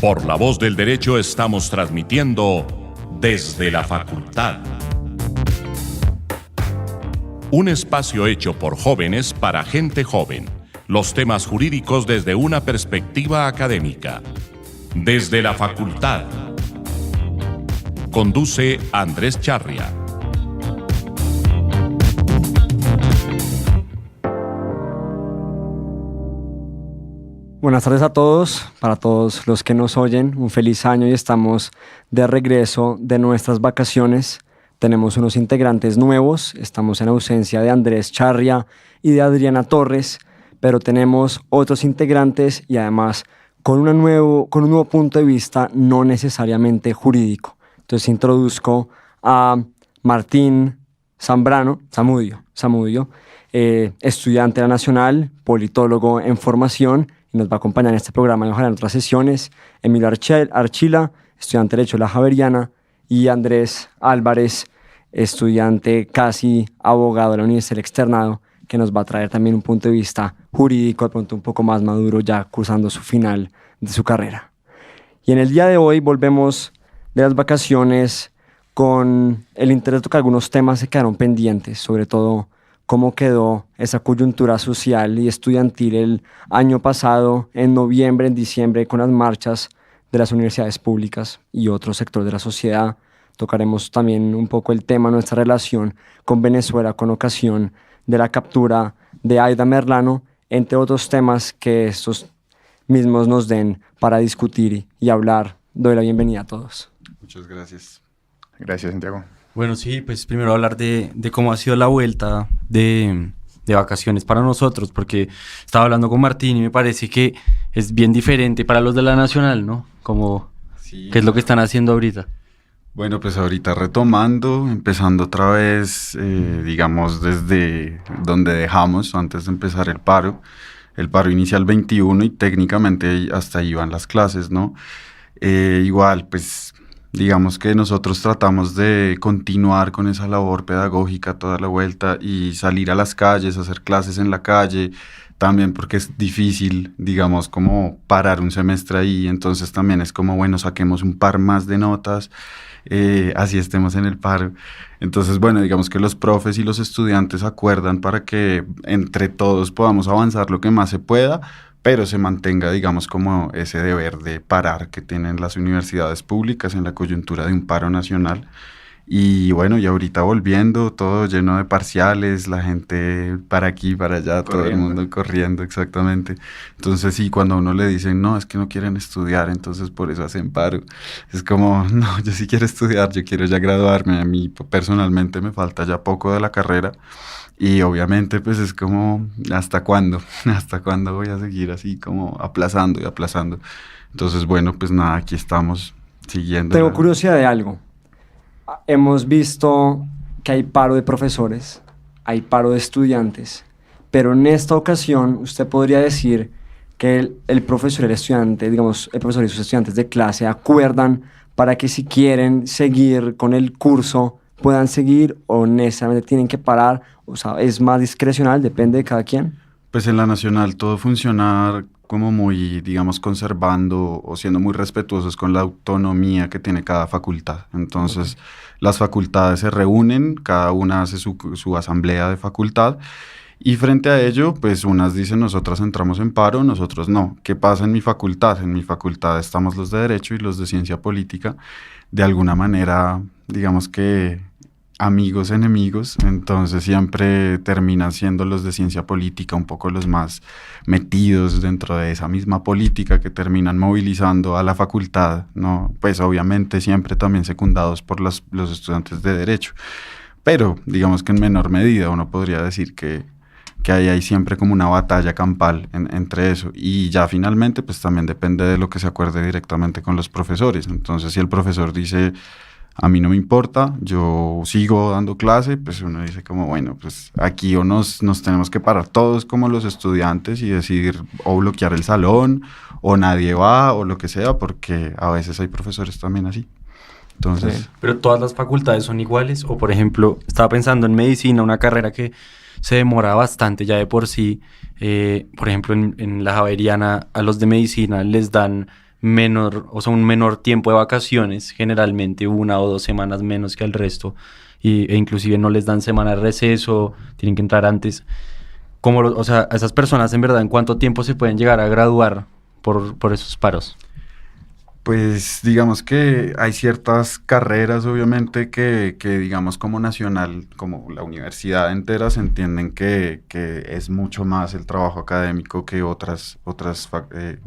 Por La Voz del Derecho estamos transmitiendo desde la facultad. Un espacio hecho por jóvenes para gente joven. Los temas jurídicos desde una perspectiva académica. Desde la facultad. Conduce Andrés Charria. Buenas tardes a todos, para todos los que nos oyen, un feliz año y estamos de regreso de nuestras vacaciones. Tenemos unos integrantes nuevos, estamos en ausencia de Andrés Charria y de Adriana Torres, pero tenemos otros integrantes y además con un nuevo punto de vista no necesariamente jurídico. Entonces introduzco a Martín Zamudio, estudiante de la Nacional, politólogo en formación, y nos va a acompañar en este programa y ojalá en otras sesiones. Emilio Archila, estudiante de Derecho de la Javeriana, y Andrés Álvarez, estudiante casi abogado de la Universidad del Externado, que nos va a traer también un punto de vista jurídico, de pronto un poco más maduro, ya cursando su final de su carrera. Y en el día de hoy volvemos de las vacaciones con el interés de tocar algunos temas que quedaron pendientes, sobre todo cómo quedó esa coyuntura social y estudiantil el año pasado, en noviembre, en diciembre, con las marchas de las universidades públicas y otros sectores de la sociedad. Tocaremos también un poco el tema de nuestra relación con Venezuela con ocasión de la captura de Aida Merlano, entre otros temas que estos mismos nos den para discutir y hablar. Doy la bienvenida a todos. Muchas gracias. Gracias, Santiago. Bueno, sí, pues primero hablar de cómo ha sido la vuelta de vacaciones para nosotros, porque estaba hablando con Martín y me parece que es bien diferente para los de la Nacional, ¿no? Como, sí, ¿qué es lo que están haciendo ahorita? Bueno, pues ahorita retomando, empezando otra vez, digamos, desde donde dejamos antes de empezar el paro. El paro inicia el 21 y técnicamente hasta ahí van las clases, ¿no? Igual, pues digamos que nosotros tratamos de continuar con esa labor pedagógica toda la vuelta y salir a las calles, hacer clases en la calle, también porque es difícil, digamos, como parar un semestre ahí, entonces también es como, bueno, saquemos un par más de notas, así estemos en el paro. Entonces, bueno, digamos que los profes y los estudiantes acuerdan para que entre todos podamos avanzar lo que más se pueda, pero se mantenga, digamos, como ese deber de parar que tienen las universidades públicas en la coyuntura de un paro nacional. Y bueno, y ahorita volviendo, todo lleno de parciales, la gente para aquí, para allá, corriendo. Todo el mundo corriendo, exactamente. Entonces sí, cuando a uno le dicen, no, es que no quieren estudiar, entonces por eso hacen paro. Es como, no, yo sí quiero estudiar, yo quiero ya graduarme. A mí personalmente me falta ya poco de la carrera. Y obviamente pues es como, ¿hasta cuándo? ¿Hasta cuándo voy a seguir así como aplazando y aplazando? Entonces bueno, pues nada, aquí estamos siguiendo. Tengo curiosidad de algo. Hemos visto que hay paro de profesores, hay paro de estudiantes, pero en esta ocasión usted podría decir que el profesor y el estudiante, digamos, el profesor y sus estudiantes de clase acuerdan para que si quieren seguir con el curso puedan seguir o necesariamente tienen que parar, o sea, es más discrecional, depende de cada quien. Pues en la Nacional todo funciona como muy, digamos, conservando o siendo muy respetuosos con la autonomía que tiene cada facultad. Entonces, las facultades se reúnen, cada una hace su asamblea de facultad, y frente a ello, pues unas dicen, nosotras entramos en paro, nosotros no. ¿Qué pasa en mi facultad? En mi facultad estamos los de Derecho y los de Ciencia Política, de alguna manera, digamos que amigos, enemigos, entonces siempre terminan siendo los de Ciencia Política un poco los más metidos dentro de esa misma política que terminan movilizando a la facultad, ¿no? Pues obviamente siempre también secundados por los estudiantes de Derecho, pero digamos que en menor medida uno podría decir que hay siempre como una batalla campal entre eso, y ya finalmente pues también depende de lo que se acuerde directamente con los profesores. Entonces si el profesor dice, a mí no me importa, yo sigo dando clase, pues uno dice como, bueno, pues aquí o nos tenemos que parar todos como los estudiantes y decidir o bloquear el salón, o nadie va, o lo que sea, porque a veces hay profesores también así. Entonces, sí. ¿Pero todas las facultades son iguales? O por ejemplo, estaba pensando en medicina, una carrera que se demora bastante ya de por sí. Por ejemplo, en la Javeriana a los de medicina les dan un menor tiempo de vacaciones, generalmente 1 o 2 semanas menos que al resto, e inclusive no les dan semana de receso, tienen que entrar antes. O sea, a esas personas en verdad, ¿en cuánto tiempo se pueden llegar a graduar por esos paros? Pues digamos que hay ciertas carreras, obviamente, que digamos como nacional, como la universidad entera, se entienden que es mucho más el trabajo académico que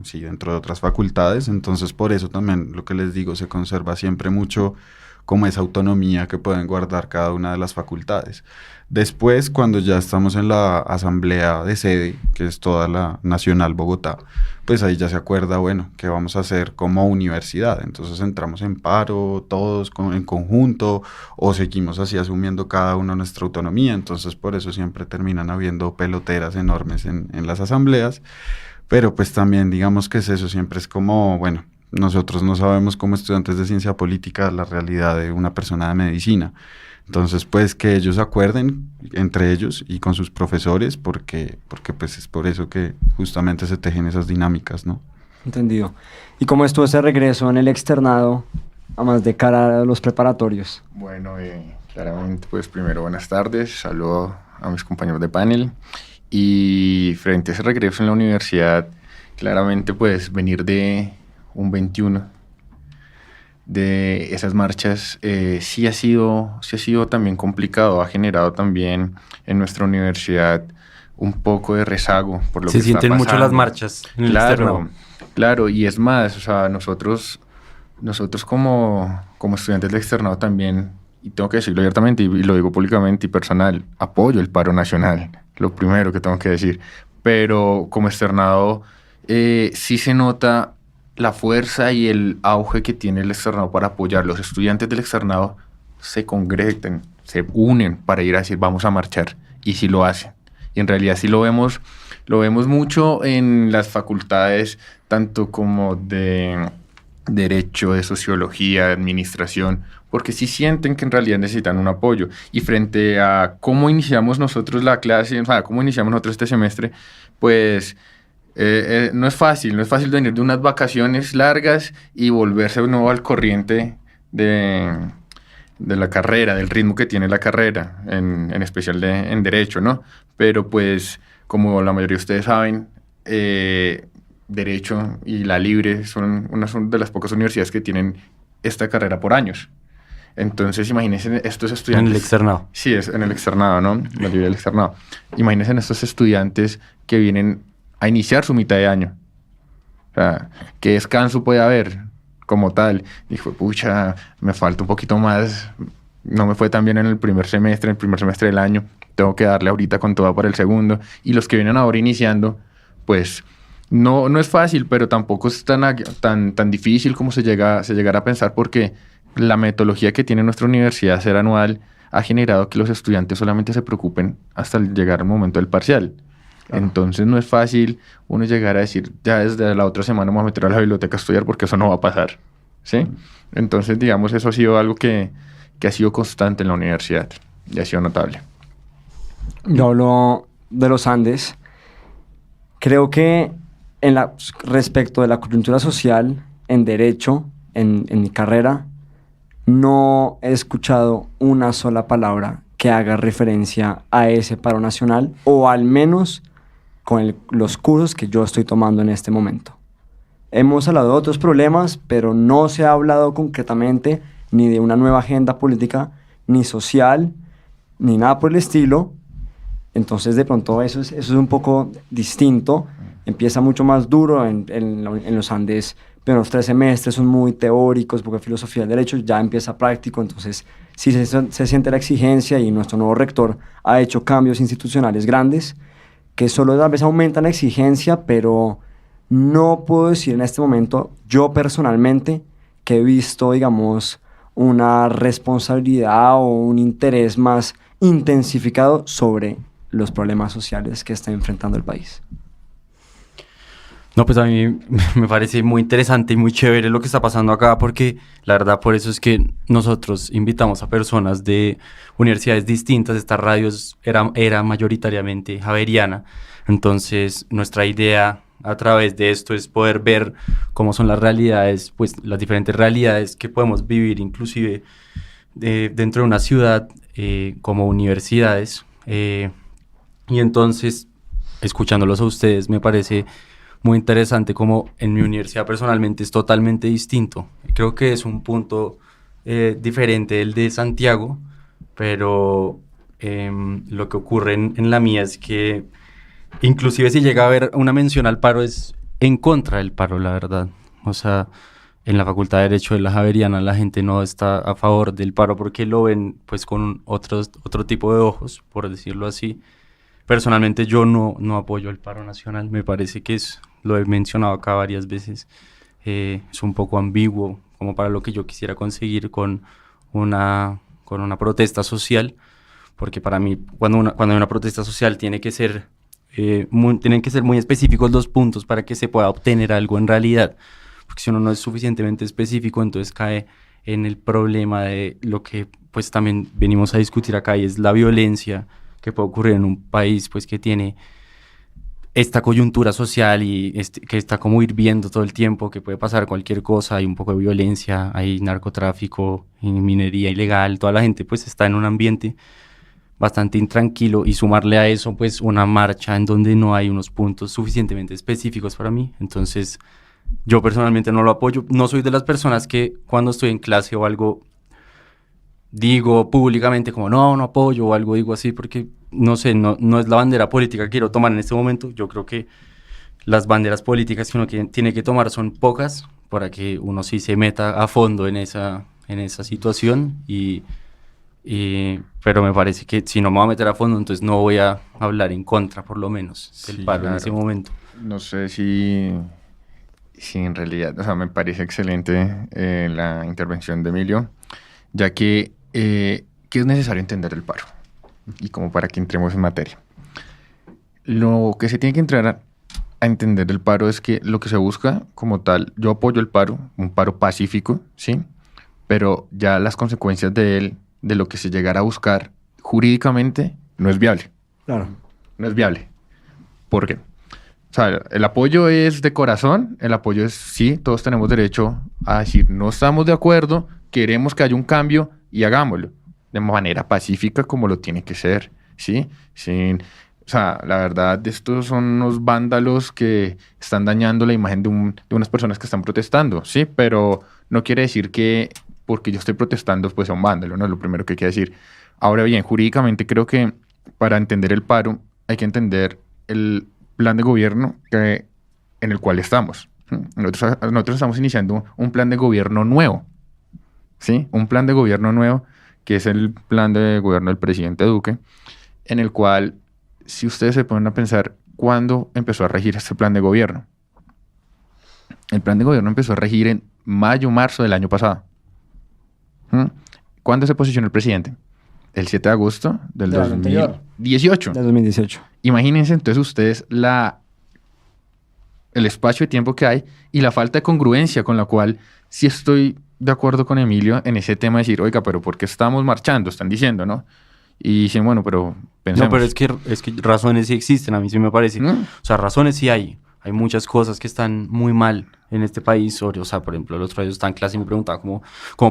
sí, dentro de otras facultades. Entonces, por eso también lo que les digo, se conserva siempre mucho como esa autonomía que pueden guardar cada una de las facultades. Después, cuando ya estamos en la asamblea de sede, que es toda la Nacional Bogotá, pues ahí ya se acuerda, bueno, qué vamos a hacer como universidad. Entonces entramos en paro todos en conjunto o seguimos así asumiendo cada uno nuestra autonomía. Entonces por eso siempre terminan habiendo peloteras enormes en las asambleas. Pero pues también digamos que es eso, siempre es como, bueno, nosotros no sabemos como estudiantes de ciencia política la realidad de una persona de medicina. Entonces, pues que ellos acuerden entre ellos y con sus profesores, porque pues es por eso que justamente se tejen esas dinámicas, ¿no? Entendido. ¿Y cómo estuvo ese regreso en el externado, a más de cara a los preparatorios? Bueno, claramente, pues primero buenas tardes, saludo a mis compañeros de panel. Y frente a ese regreso en la universidad, claramente pues venir de un 21 de esas marchas sí ha sido también complicado, ha generado también en nuestra universidad un poco de rezago por lo que está pasando. Se sienten mucho las marchas en el externado. Claro, y es más, o sea, nosotros como estudiantes del externado también, y tengo que decirlo abiertamente y lo digo públicamente y personal, apoyo el paro nacional, lo primero que tengo que decir, pero como externado sí se nota la fuerza y el auge que tiene el externado para apoyar. Los estudiantes del externado se congregan, se unen para ir a decir vamos a marchar, y sí lo hacen. Y en realidad sí lo vemos mucho en las facultades, tanto como de Derecho, de Sociología, de Administración, porque sí sienten que en realidad necesitan un apoyo. Y frente a cómo iniciamos nosotros la clase, o sea, cómo iniciamos nosotros este semestre, pues no es fácil venir de unas vacaciones largas y volverse de nuevo al corriente de la carrera, del ritmo que tiene la carrera, en especial en Derecho, ¿no? Pero pues, como la mayoría de ustedes saben, Derecho y la Libre son de las pocas universidades que tienen esta carrera por años. Entonces, imagínense estos estudiantes... En el externado. Sí, es en el externado, ¿no? La Libre del externado. Imagínense estos estudiantes que vienen a iniciar su mitad de año. O sea, ¿qué descanso puede haber como tal? Dijo, pucha, me falta un poquito más, no me fue tan bien en el primer semestre del año, tengo que darle ahorita con toda para el segundo. Y los que vienen ahora iniciando, pues no es fácil, pero tampoco es tan difícil como se llegara a pensar, porque la metodología que tiene nuestra universidad, ser anual, ha generado que los estudiantes solamente se preocupen hasta llegar al momento del parcial. Claro. Entonces no es fácil uno llegar a decir, ya desde la otra semana me voy a meter a la biblioteca a estudiar, porque eso no va a pasar, ¿sí? Entonces, digamos, eso ha sido algo que ha sido constante en la universidad y ha sido notable. Yo hablo de los Andes. Creo que respecto de la coyuntura social, en Derecho, en mi carrera, no he escuchado una sola palabra que haga referencia a ese paro nacional, o al menos con los cursos que yo estoy tomando en este momento. Hemos hablado de otros problemas, pero no se ha hablado concretamente ni de una nueva agenda política, ni social, ni nada por el estilo. Entonces, de pronto, eso es un poco distinto. Empieza mucho más duro en los Andes. Pero los 3 semestres son muy teóricos, porque filosofía del derecho ya empieza práctico. Entonces, sí se siente la exigencia, y nuestro nuevo rector ha hecho cambios institucionales grandes que solo a veces aumentan la exigencia, pero no puedo decir en este momento, yo personalmente, que he visto, digamos, una responsabilidad o un interés más intensificado sobre los problemas sociales que está enfrentando el país. No, pues a mí me parece muy interesante y muy chévere lo que está pasando acá, porque la verdad por eso es que nosotros invitamos a personas de universidades distintas. Esta radio era mayoritariamente javeriana, entonces nuestra idea a través de esto es poder ver cómo son las realidades, pues las diferentes realidades que podemos vivir inclusive dentro de una ciudad como universidades. Y entonces, escuchándolos a ustedes, me parece muy interesante como en mi universidad personalmente es totalmente distinto. Creo que es un punto diferente del de Santiago, pero lo que ocurre en la mía es que inclusive si llega a haber una mención al paro es en contra del paro, la verdad. O sea, en la Facultad de Derecho de la Javeriana la gente no está a favor del paro porque lo ven pues con otro tipo de ojos, por decirlo así. Personalmente yo no apoyo el paro nacional, me parece que lo he mencionado acá varias veces, es un poco ambiguo como para lo que yo quisiera conseguir con una protesta social, porque para mí cuando hay una protesta social tienen que ser muy específicos los puntos para que se pueda obtener algo en realidad, porque si uno no es suficientemente específico entonces cae en el problema de lo que pues también venimos a discutir acá y es la violencia que puede ocurrir en un país pues que tiene esta coyuntura social y que está como hirviendo todo el tiempo, que puede pasar cualquier cosa, hay un poco de violencia, hay narcotráfico, y minería ilegal, toda la gente pues está en un ambiente bastante intranquilo y sumarle a eso pues una marcha en donde no hay unos puntos suficientemente específicos para mí, entonces yo personalmente no lo apoyo, no soy de las personas que cuando estoy en clase o algo digo públicamente como no apoyo o algo digo así porque no sé, no es la bandera política que quiero tomar en este momento. Yo creo que las banderas políticas que uno tiene que tomar son pocas para que uno sí se meta a fondo en esa situación pero me parece que si no me voy a meter a fondo entonces no voy a hablar en contra por lo menos del paro en ese momento. No sé si en realidad, o sea, me parece excelente la intervención de Emilio, ya que es necesario entender el paro y como para que entremos en materia. Lo que se tiene que entrar a entender el paro es que lo que se busca como tal, yo apoyo el paro, un paro pacífico, ¿sí? Pero ya las consecuencias de él, de lo que se llegara a buscar jurídicamente, no es viable. Claro. No es viable. ¿Por qué? O sea, el apoyo es de corazón, el apoyo es, sí, todos tenemos derecho a decir, no estamos de acuerdo, queremos que haya un cambio y hagámoslo de manera pacífica como lo tiene que ser, ¿sí? O sea, la verdad, estos son unos vándalos que están dañando la imagen de unas personas que están protestando, ¿sí? Pero no quiere decir que porque yo estoy protestando, pues sea un vándalo, ¿no? Es lo primero que hay que decir. Ahora bien, jurídicamente creo que para entender el paro hay que entender el plan de gobierno en el cual estamos. Nosotros estamos iniciando un plan de gobierno nuevo, ¿sí? Un plan de gobierno nuevo que es el plan de gobierno del presidente Duque, en el cual, si ustedes se ponen a pensar, ¿cuándo empezó a regir este plan de gobierno? El plan de gobierno empezó a regir en mayo, marzo del año pasado. ¿Cuándo se posicionó el presidente? El 7 de agosto del 2018. Del 2018. Imagínense entonces ustedes el espacio de tiempo que hay y la falta de congruencia con la cual sí estoy de acuerdo con Emilio en ese tema de decir, oiga, pero ¿por qué estamos marchando? Están diciendo, ¿no? Y dicen, bueno, pero pensemos. No, pero es que razones sí existen, a mí sí me parece. O sea, razones sí hay. Hay muchas cosas que están muy mal en este país. O sea, por ejemplo, el otro día yo estaba en clase y me preguntaba cómo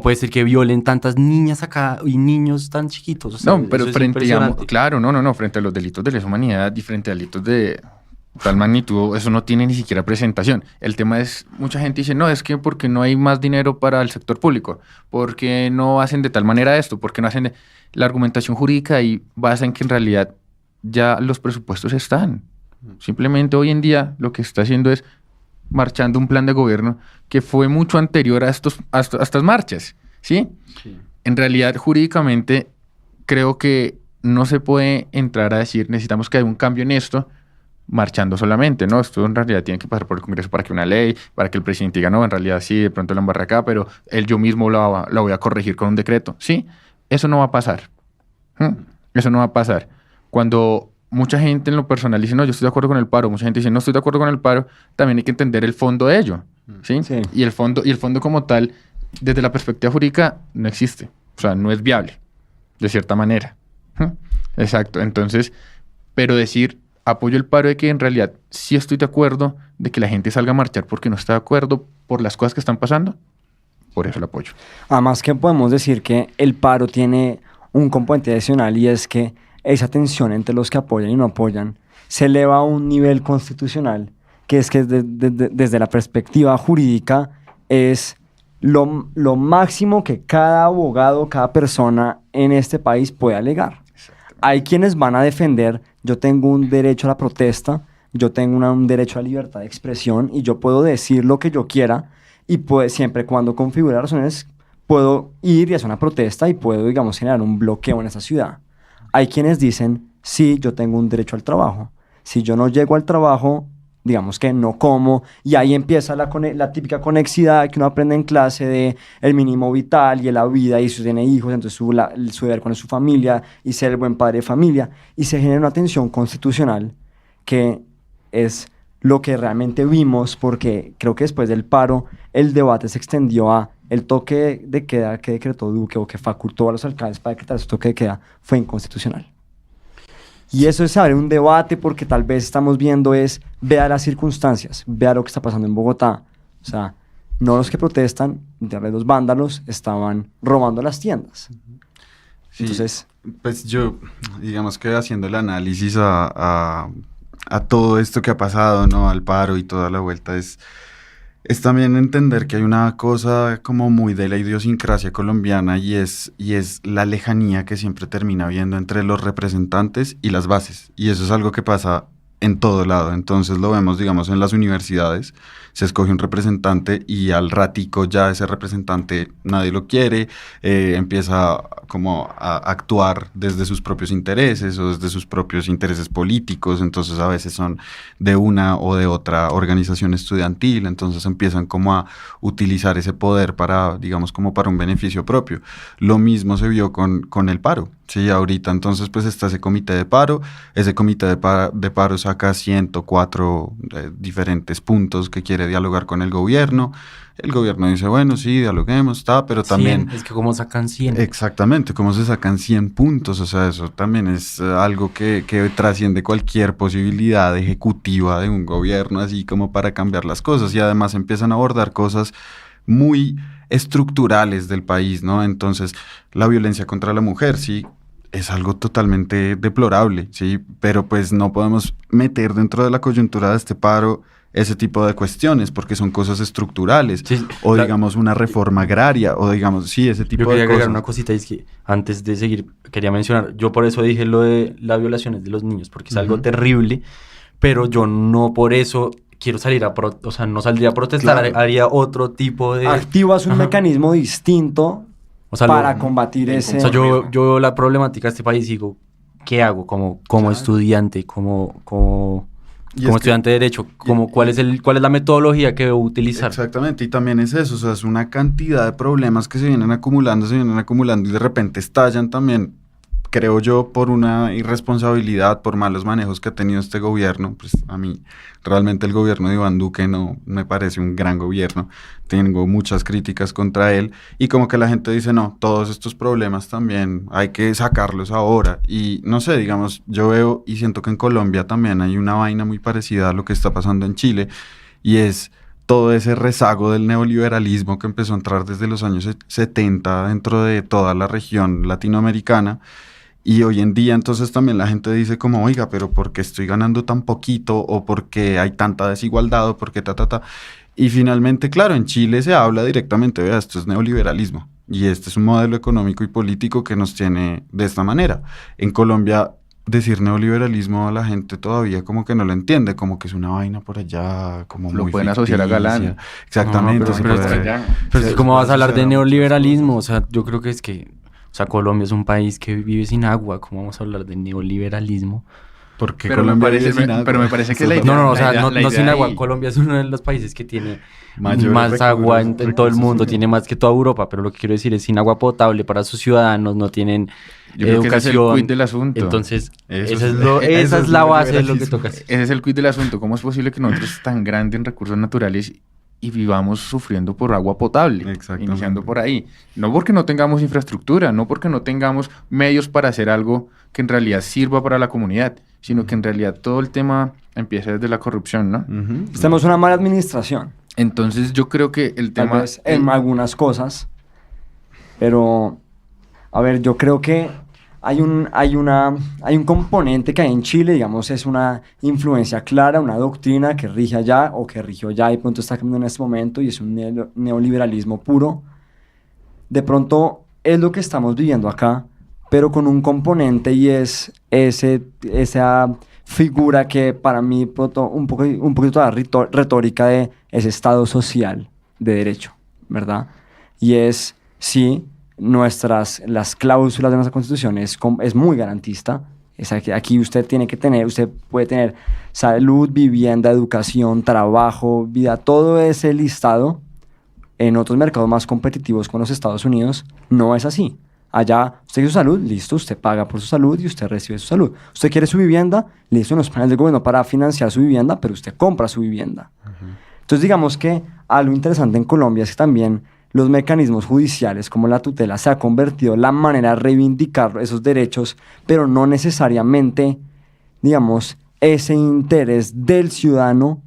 puede ser que violen tantas niñas acá y niños tan chiquitos. O sea, no, pero frente a los delitos de lesa humanidad y frente a delitos de tal magnitud, eso no tiene ni siquiera presentación. El tema es, mucha gente dice, no, es que porque no hay más dinero para el sector público, porque no hacen de tal manera esto, porque no hacen de... La argumentación jurídica ahí basa en que en realidad ya los presupuestos están. Simplemente hoy en día lo que está haciendo es marchando un plan de gobierno que fue mucho anterior a estas marchas, ¿sí? Sí. En realidad, jurídicamente, creo que no se puede entrar a decir, necesitamos que haya un cambio en esto, marchando solamente, ¿no? Esto en realidad tiene que pasar por el Congreso para que una ley, para que el presidente diga, no, en realidad sí, de pronto la embarra acá, pero yo mismo la voy a corregir con un decreto, ¿sí? Eso no va a pasar. Eso no va a pasar. Cuando mucha gente en lo personal dice, no, yo estoy de acuerdo con el paro, mucha gente dice, no estoy de acuerdo con el paro, también hay que entender el fondo de ello, ¿sí? Sí. Y el fondo como tal, desde la perspectiva jurídica, no existe. O sea, no es viable, de cierta manera. Exacto. Entonces, pero decir, apoyo el paro de que en realidad sí estoy de acuerdo de que la gente salga a marchar porque no está de acuerdo por las cosas que están pasando. Por eso el apoyo. Además que podemos decir que el paro tiene un componente adicional y es que esa tensión entre los que apoyan y no apoyan se eleva a un nivel constitucional que es que desde la perspectiva jurídica es lo máximo que cada abogado, cada persona en este país puede alegar. Hay quienes van a defender, yo tengo un derecho a la protesta, yo tengo un derecho a la libertad de expresión y yo puedo decir lo que yo quiera y siempre cuando configure las razones puedo ir y hacer una protesta y puedo, digamos, generar un bloqueo en esa ciudad. Hay quienes dicen, sí, yo tengo un derecho al trabajo. Si yo no llego al trabajo, digamos que no como, y ahí empieza la típica conexidad que uno aprende en clase de el mínimo vital y la vida, y si tiene hijos, entonces su deber con su familia y ser el buen padre de familia, y se genera una tensión constitucional que es lo que realmente vimos, porque creo que después del paro el debate se extendió a el toque de queda que decretó Duque o que facultó a los alcaldes para decretar ese toque de queda fue inconstitucional. Y eso es abre un debate porque tal vez estamos viendo vea las circunstancias, vea lo que está pasando en Bogotá. O sea, no los que protestan, los vándalos estaban robando las tiendas. Sí, entonces, pues yo, digamos que haciendo el análisis a todo esto que ha pasado, ¿no? Al paro y toda la vuelta, es también entender que hay una cosa como muy de la idiosincrasia colombiana y es la lejanía que siempre termina habiendo entre los representantes y las bases. Y eso es algo que pasa en todo lado. Entonces lo vemos, digamos, en las universidades. Se escoge un representante y al ratico ya ese representante nadie lo quiere, empieza como a actuar desde sus propios intereses o desde sus propios intereses políticos, entonces a veces son de una o de otra organización estudiantil, entonces empiezan como a utilizar ese poder para, digamos, como para un beneficio propio. Lo mismo se vio con el paro. Sí, ahorita entonces pues está ese comité de paro, ese comité de paro saca 104 diferentes puntos que quiere dialogar con el gobierno dice, bueno, sí, dialoguemos, pero también... 100, es que ¿cómo sacan 100? Exactamente, ¿cómo se sacan 100 puntos? O sea, eso también es algo que trasciende cualquier posibilidad ejecutiva de un gobierno, así como para cambiar las cosas, y además empiezan a abordar cosas muy estructurales del país, ¿no? Entonces, la violencia contra la mujer, sí, es algo totalmente deplorable, sí, pero pues no podemos meter dentro de la coyuntura de este paro ese tipo de cuestiones, porque son cosas estructurales, sí, o digamos una reforma agraria, o digamos, sí, ese tipo de cosas. Yo quería agregar una cosita, es que antes de seguir, quería mencionar, yo por eso dije lo de las violaciones de los niños, porque es algo terrible, pero yo no por eso quiero salir o sea, no saldría a protestar, claro. Haría otro tipo de... Activas un mecanismo distinto, o sea, para combatir ese... O sea, yo veo la problemática de este país y digo, ¿qué hago como claro. Estudiante, como estudiante de Derecho? ¿Cuál es la metodología que debo utilizar? Exactamente, y también es eso, o sea, es una cantidad de problemas que se vienen acumulando y de repente estallan también, creo yo, por una irresponsabilidad, por malos manejos que ha tenido este gobierno. Pues a mí realmente el gobierno de Iván Duque no me parece un gran gobierno, tengo muchas críticas contra él, y como que la gente dice, no, todos estos problemas también hay que sacarlos ahora, y no sé, digamos, yo veo y siento que en Colombia también hay una vaina muy parecida a lo que está pasando en Chile, y es todo ese rezago del neoliberalismo que empezó a entrar desde los años 70 dentro de toda la región latinoamericana. Y hoy en día entonces también la gente dice como, oiga, pero ¿por qué estoy ganando tan poquito? ¿O por qué hay tanta desigualdad? ¿O por qué Y finalmente, claro, en Chile se habla directamente, vea, esto es neoliberalismo. Y este es un modelo económico y político que nos tiene de esta manera. En Colombia, decir neoliberalismo a la gente todavía como que no lo entiende, como que es una vaina por allá, como lo muy pueden asociar a Galán. Exactamente. Pero ¿cómo vas a hablar de neoliberalismo? O sea, yo creo que es que... O sea, Colombia es un país que vive sin agua. ¿Cómo vamos a hablar de neoliberalismo? Porque pero Colombia me parece que la idea... No sin agua. Colombia es uno de los países que tiene más agua en todo el mundo. Tiene más que toda Europa. Pero lo que quiero decir es sin agua potable para sus ciudadanos. No tienen educación. Ese es el quid del asunto. Entonces, esa es la base de lo que toca hacer. Ese es el quid del asunto. ¿Cómo es posible que nosotros tan grandes en recursos naturales y vivamos sufriendo por agua potable, iniciando por ahí? No porque no tengamos infraestructura, no porque no tengamos medios para hacer algo que en realidad sirva para la comunidad, sino que en realidad todo el tema empieza desde la corrupción, ¿no? Tenemos una mala administración. Entonces yo creo que el Tal tema... vez en algunas cosas, pero, a ver, yo creo que hay un componente que hay en Chile, digamos, es una influencia clara, una doctrina que rige allá o que rigió allá y de pronto está cambiando en este momento y es un neoliberalismo puro. De pronto es lo que estamos viviendo acá, pero con un componente y es esa figura que para mí un poquito la retórica de ese Estado social de derecho, ¿verdad? Y es, sí, las cláusulas de nuestra Constitución es muy garantista. Aquí usted puede tener salud, vivienda, educación, trabajo, vida, todo ese listado. En otros mercados más competitivos con los Estados Unidos no es así. Allá, usted quiere su salud, listo, usted paga por su salud y usted recibe su salud. Usted quiere su vivienda, listo, unos planes del gobierno para financiar su vivienda, pero usted compra su vivienda. Entonces, digamos que algo interesante en Colombia es que también los mecanismos judiciales, como la tutela, se ha convertido en la manera de reivindicar esos derechos, pero no necesariamente, digamos, ese interés del ciudadano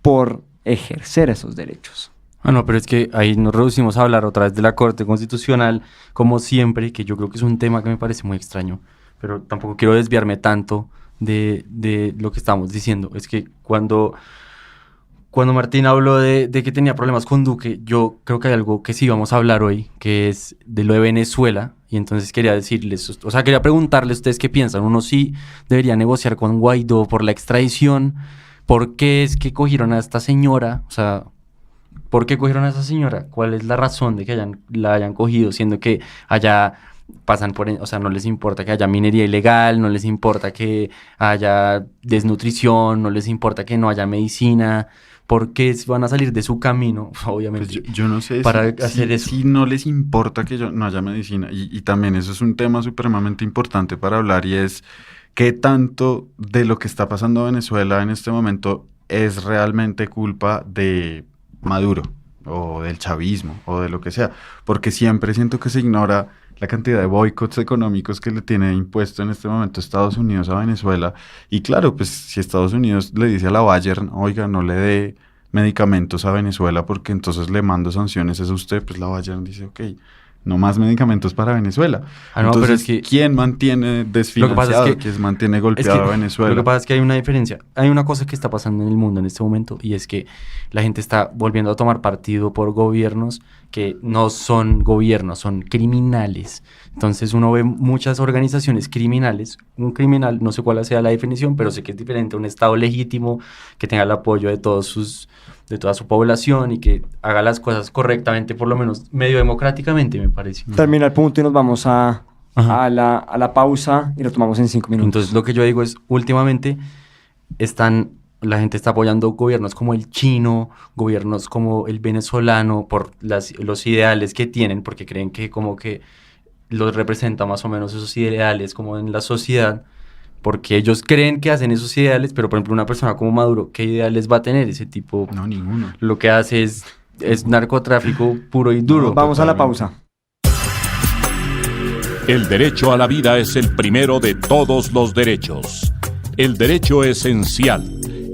por ejercer esos derechos. No, pero es que ahí nos reducimos a hablar otra vez de la Corte Constitucional, como siempre, que yo creo que es un tema que me parece muy extraño, pero tampoco quiero desviarme tanto de lo que estamos diciendo. Es que cuando Martín habló de que tenía problemas con Duque, yo creo que hay algo que sí vamos a hablar hoy, que es de lo de Venezuela, y entonces quería decirles, o sea, quería preguntarles a ustedes qué piensan. Uno sí debería negociar con Guaidó por la extradición. ¿Por qué es que cogieron a esta señora? O sea, ¿por qué cogieron a esa señora? ¿Cuál es la razón de que la hayan cogido, siendo que allá pasan o sea, no les importa que haya minería ilegal, no les importa que haya desnutrición, no les importa que no haya medicina? ¿Por qué van a salir de su camino? Obviamente. Pues yo no sé para hacer eso. si no les importa que no haya medicina. Y también eso es un tema supremamente importante para hablar, y es qué tanto de lo que está pasando en Venezuela en este momento es realmente culpa de Maduro o del chavismo o de lo que sea, porque siempre siento que se ignora la cantidad de boicots económicos que le tiene impuesto en este momento Estados Unidos a Venezuela. Y claro, pues si Estados Unidos le dice a la Bayern, oiga, no le dé medicamentos a Venezuela porque entonces le mando sanciones, es usted, pues la Bayern dice, ok, no más medicamentos para Venezuela. No, entonces, pero es que ¿quién mantiene desfinanciado? ¿Quién mantiene golpeado a Venezuela? Lo que pasa es que hay una diferencia. Hay una cosa que está pasando en el mundo en este momento, y es que la gente está volviendo a tomar partido por gobiernos que no son gobiernos, son criminales. Entonces uno ve muchas organizaciones criminales. Un criminal, no sé cuál sea la definición, pero sé que es diferente a un Estado legítimo que tenga el apoyo de toda su población y que haga las cosas correctamente, por lo menos medio democráticamente, me parece. Termina el punto y nos vamos a la pausa y lo tomamos en 5 minutos. Entonces lo que yo digo es, últimamente la gente está apoyando gobiernos como el chino, gobiernos como el venezolano, por los ideales que tienen, porque creen que como que los representa más o menos esos ideales como en la sociedad, porque ellos creen que hacen esos ideales, pero por ejemplo una persona como Maduro, ¿qué ideales va a tener ese tipo? No, ninguno. Lo que hace es narcotráfico puro y duro. Vamos a la pausa. El derecho a la vida es el primero de todos los derechos. El derecho esencial,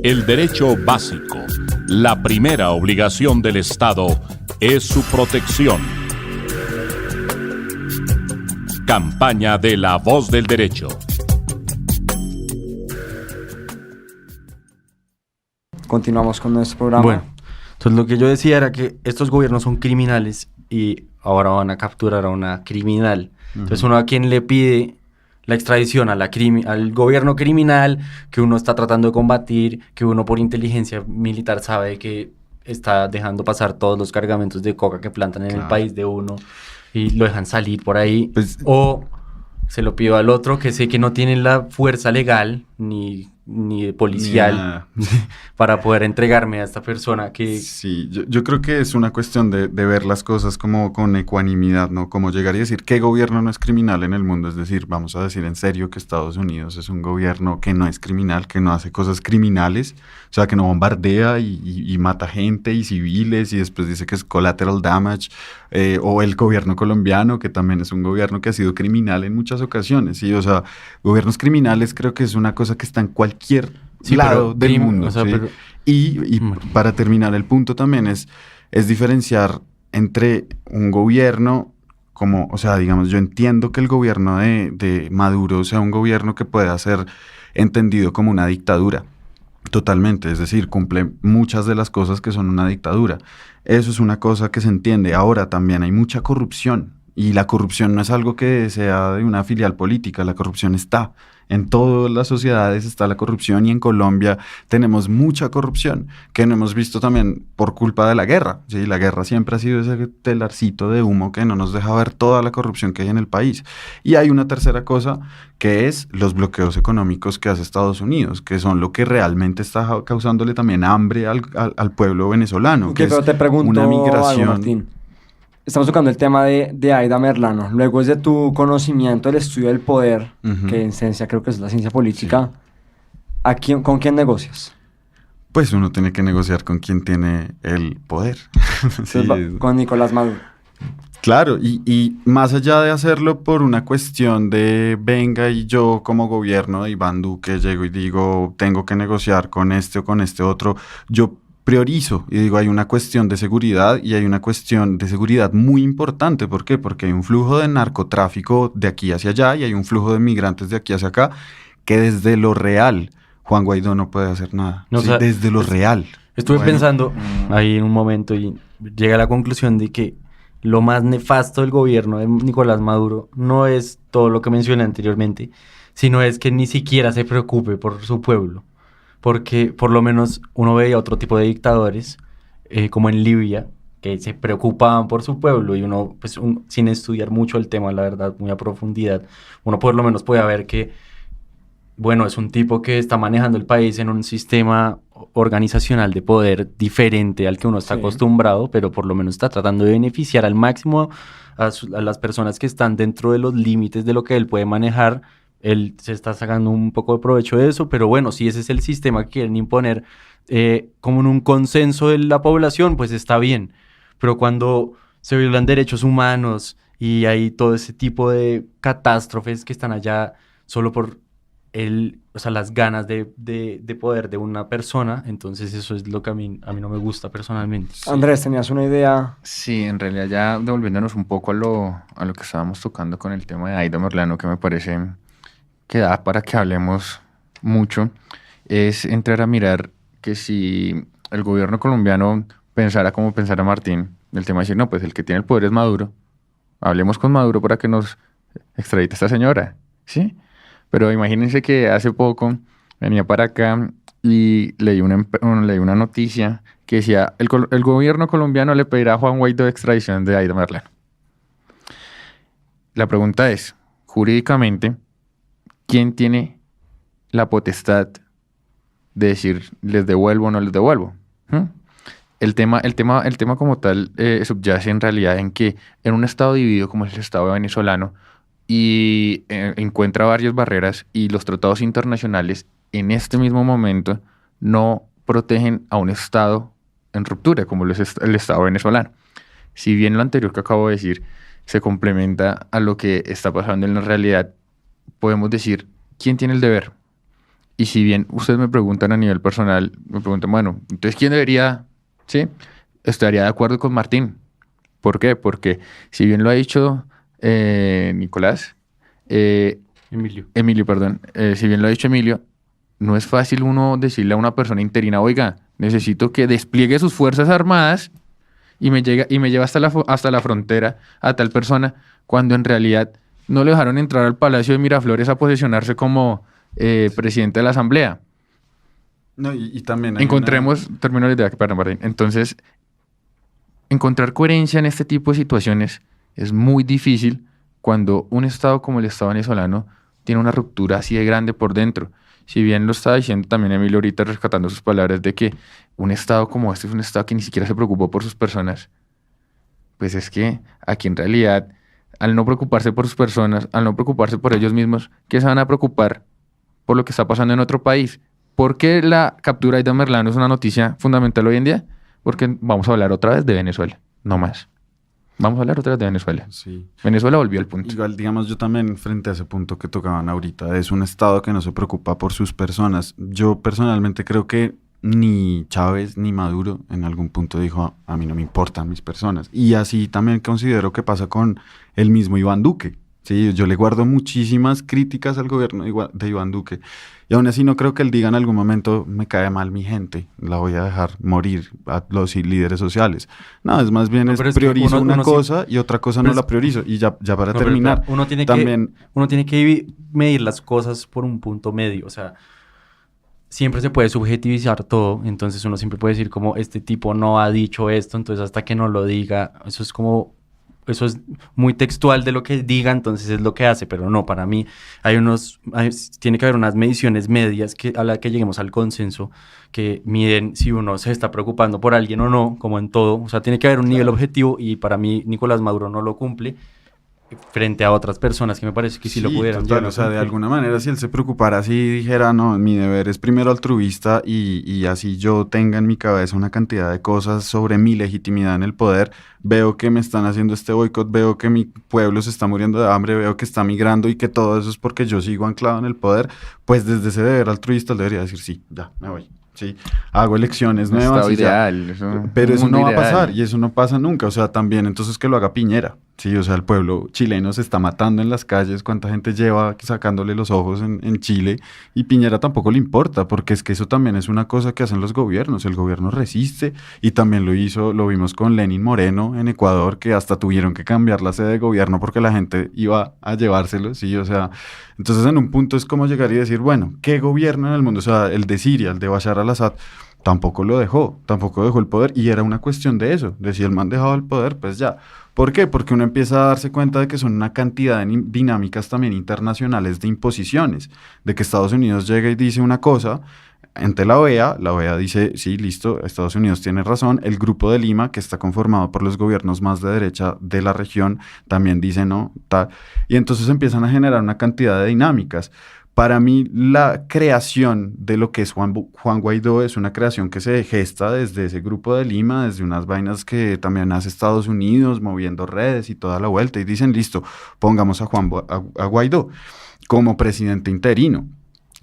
el derecho básico. La primera obligación del Estado es su protección. Campaña de La Voz del Derecho. Continuamos con nuestro programa. Bueno, entonces lo que yo decía era que estos gobiernos son criminales y ahora van a capturar a una criminal. Entonces uno a quien le pide la extradición al gobierno criminal que uno está tratando de combatir, que uno por inteligencia militar sabe que está dejando pasar todos los cargamentos de coca que plantan en el país de uno y lo dejan salir por ahí, Pues, o se lo pido al otro que sé que no tiene la fuerza legal ni ni de policial para poder entregarme a esta persona que... Sí, yo creo que es una cuestión de ver las cosas como con ecuanimidad, ¿no? Como llegar y decir qué gobierno no es criminal en el mundo, es decir, vamos a decir en serio que Estados Unidos es un gobierno que no es criminal, que no hace cosas criminales, o sea, que no bombardea y mata gente y civiles y después dice que es collateral damage, o el gobierno colombiano, que también es un gobierno que ha sido criminal en muchas ocasiones, ¿sí? O sea, gobiernos criminales creo que es una cosa que está en cualquier lado del mundo, o sea, ¿sí? pero... Y para terminar el punto también es diferenciar entre un gobierno como, o sea, digamos, yo entiendo que el gobierno de Maduro sea un gobierno que pueda ser entendido como una dictadura, totalmente, es decir, cumple muchas de las cosas que son una dictadura. Eso es una cosa que se entiende. Ahora también hay mucha corrupción y la corrupción no es algo que sea de una filial política, la corrupción está. En todas las sociedades está la corrupción y en Colombia tenemos mucha corrupción que no hemos visto también por culpa de la guerra, ¿sí? La guerra siempre ha sido ese telarcito de humo que no nos deja ver toda la corrupción que hay en el país. Y hay una tercera cosa que es los bloqueos económicos que hace Estados Unidos, que son lo que realmente está causándole también hambre al pueblo venezolano. Okay, pero te pregunto una migración. algo, Martín. Estamos tocando el tema de Aida Merlano. Luego es de tu conocimiento, el estudio del poder, que en ciencia creo que es la ciencia política. Sí. ¿Con quién negocias? Pues uno tiene que negociar con quien tiene el poder. Sí. Con Nicolás Maduro. Claro, y más allá de hacerlo por una cuestión de venga y yo como gobierno de Iván Duque llego y digo tengo que negociar con este o con este otro, yo priorizo y digo hay una cuestión de seguridad y hay una cuestión de seguridad muy importante. ¿Por qué? Porque hay un flujo de narcotráfico de aquí hacia allá y hay un flujo de migrantes de aquí hacia acá que desde lo real Juan Guaidó no puede hacer nada. No, ¿sí? O sea, desde lo real. Estuve pensando ahí en un momento y llegué a la conclusión de que lo más nefasto del gobierno de Nicolás Maduro no es todo lo que mencioné anteriormente, sino es que ni siquiera se preocupe por su pueblo. Porque por lo menos uno veía otro tipo de dictadores, como en Libia, que se preocupaban por su pueblo y uno, pues, sin estudiar mucho el tema, la verdad, muy a profundidad, uno por lo menos podía ver que, bueno, es un tipo que está manejando el país en un sistema organizacional de poder diferente al que uno está acostumbrado, pero por lo menos está tratando de beneficiar al máximo a las personas que están dentro de los límites de lo que él puede manejar. Él se está sacando un poco de provecho de eso, pero bueno, si ese es el sistema que quieren imponer como en un consenso de la población, pues está bien. Pero cuando se violan derechos humanos y hay todo ese tipo de catástrofes que están allá solo por las ganas de poder de una persona, entonces eso es lo que a mí no me gusta personalmente. Sí. Andrés, ¿tenías una idea? Sí, en realidad ya devolviéndonos un poco a lo que estábamos tocando con el tema de Aida Merlano, que me parece que da para que hablemos mucho, es entrar a mirar que si el gobierno colombiano pensara como pensara Martín, el tema de decir, no, pues el que tiene el poder es Maduro, hablemos con Maduro para que nos extradite a esta señora, ¿sí? Pero imagínense que hace poco venía para acá y leí una noticia que decía, el gobierno colombiano le pedirá a Juan Guaidó extradición de Aida Merlano. La pregunta es, jurídicamente, ¿quién tiene la potestad de decir les devuelvo o no les devuelvo? El tema como tal subyace en realidad en que en un estado dividido como es el estado venezolano y encuentra varias barreras y los tratados internacionales en este mismo momento no protegen a un estado en ruptura como es el estado venezolano. Si bien lo anterior que acabo de decir se complementa a lo que está pasando en la realidad, podemos decir, ¿quién tiene el deber? Y si bien ustedes me preguntan a nivel personal, me preguntan, bueno, entonces ¿quién debería? Sí, estaría de acuerdo con Martín. ¿Por qué? Porque si bien lo ha dicho Nicolás, Emilio, perdón, si bien lo ha dicho Emilio, no es fácil uno decirle a una persona interina, oiga, necesito que despliegue sus fuerzas armadas y me lleva hasta la frontera a tal persona, cuando en realidad no le dejaron entrar al Palacio de Miraflores a posesionarse como presidente de la Asamblea. No, y también termino la idea, perdón, Martín. Entonces, encontrar coherencia en este tipo de situaciones es muy difícil cuando un estado como el estado venezolano tiene una ruptura así de grande por dentro. si bien lo estaba diciendo también Emilio ahorita, rescatando sus palabras de que un Estado como este es un Estado que ni siquiera se preocupó por sus personas, pues es que aquí en realidad, al no preocuparse por sus personas, al no preocuparse por ellos mismos, ¿qué se van a preocupar por lo que está pasando en otro país? ¿Por qué la captura de Aidan Merlano es una noticia fundamental hoy en día? Porque vamos a hablar otra vez de Venezuela, no más. Vamos a hablar otra vez de Venezuela. Sí. Venezuela volvió al punto. Igual, digamos, yo también frente a ese punto que tocaban ahorita, es un Estado que no se preocupa por sus personas. Yo personalmente creo que ni Chávez ni Maduro en algún punto dijo, a mí no me importan mis personas. Y así también considero que pasa con el mismo Iván Duque. Sí, yo le guardo muchísimas críticas al gobierno de Iván Duque. Y aún así no creo que él diga en algún momento, me cae mal mi gente, la voy a dejar morir a los líderes sociales. No, es más bien, priorizo una cosa y otra cosa no la priorizo. Y ya para terminar, uno tiene que medir las cosas por un punto medio. O sea, siempre se puede subjetivizar todo. Entonces uno siempre puede decir como, este tipo no ha dicho esto, entonces hasta que no lo diga, eso es muy textual de lo que diga, entonces es lo que hace, pero no, para mí tiene que haber unas mediciones medias a la que lleguemos al consenso, que miden si uno se está preocupando por alguien o no, como en todo. O sea, tiene que haber un nivel objetivo y para mí Nicolás Maduro no lo cumple frente a otras personas que me parece que sí lo pudieran. Total, o sea, de alguna manera si él se preocupara así y dijera, no, mi deber es primero altruista y así yo tenga en mi cabeza una cantidad de cosas sobre mi legitimidad en el poder, veo que me están haciendo este boicot, veo que mi pueblo se está muriendo de hambre, veo que está migrando y que todo eso es porque yo sigo anclado en el poder, pues desde ese deber altruista él debería decir, sí, ya, me voy. Sí, hago elecciones nuevas. Ideal, pero eso no va a pasar y eso no pasa nunca. O sea, también entonces que lo haga Piñera. Sí, o sea, el pueblo chileno se está matando en las calles. ¿Cuánta gente lleva sacándole los ojos en Chile? Y Piñera tampoco le importa, porque es que eso también es una cosa que hacen los gobiernos. El gobierno resiste y también lo vimos con Lenín Moreno en Ecuador, que hasta tuvieron que cambiar la sede de gobierno porque la gente iba a llevárselo. Sí, o sea, entonces en un punto es como llegar y decir, bueno, ¿qué gobierno en el mundo? O sea, el de Siria, el de Bashar al-Assad, tampoco dejó el poder y era una cuestión de eso, de si el man dejaba el poder, pues ya. ¿Por qué? Porque uno empieza a darse cuenta de que son una cantidad de dinámicas también internacionales de imposiciones, de que Estados Unidos llega y dice una cosa ante la OEA dice, sí, listo, Estados Unidos tiene razón, el Grupo de Lima, que está conformado por los gobiernos más de derecha de la región, también dice no, tal, y entonces empiezan a generar una cantidad de dinámicas. Para mí, la creación de lo que es Juan Guaidó es una creación que se gesta desde ese Grupo de Lima, desde unas vainas que también hace Estados Unidos, moviendo redes y toda la vuelta, y dicen, listo, pongamos a Guaidó como presidente interino.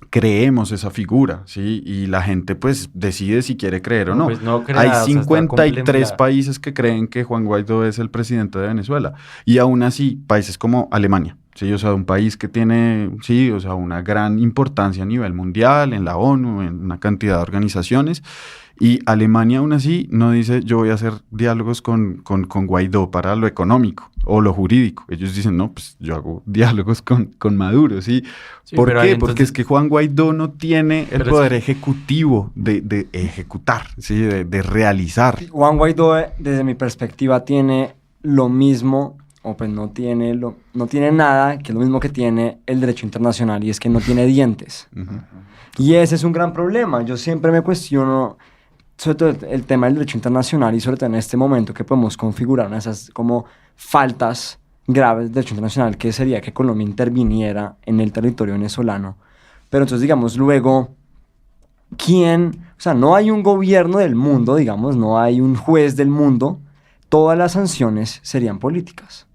Creemos esa figura, ¿sí? Y la gente, pues, decide si quiere creer o no. Pues no creas, hay 53 países que creen que Juan Guaidó es el presidente de Venezuela. Y aún así, países como Alemania, ¿sí? O sea, un país que tiene, sí, o sea, una gran importancia a nivel mundial, en la ONU, en una cantidad de organizaciones. Y Alemania aún así no dice, yo voy a hacer diálogos con Guaidó para lo económico o lo jurídico. Ellos dicen, no, pues yo hago diálogos con Maduro, ¿sí? ¿Por qué? Entonces, porque es que Juan Guaidó no tiene el poder ejecutivo de ejecutar, ¿sí? De realizar. Juan Guaidó, desde mi perspectiva, tiene lo mismo, o pues no tiene nada, que es lo mismo que tiene el derecho internacional, y es que no tiene dientes. Uh-huh. Y ese es un gran problema. Yo siempre me cuestiono sobre todo el tema del derecho internacional y sobre todo en este momento que podemos configurar esas como faltas graves del derecho internacional, que sería que Colombia interviniera en el territorio venezolano. Pero entonces, digamos, luego, o sea, no hay un gobierno del mundo, digamos, no hay un juez del mundo, todas las sanciones serían políticas.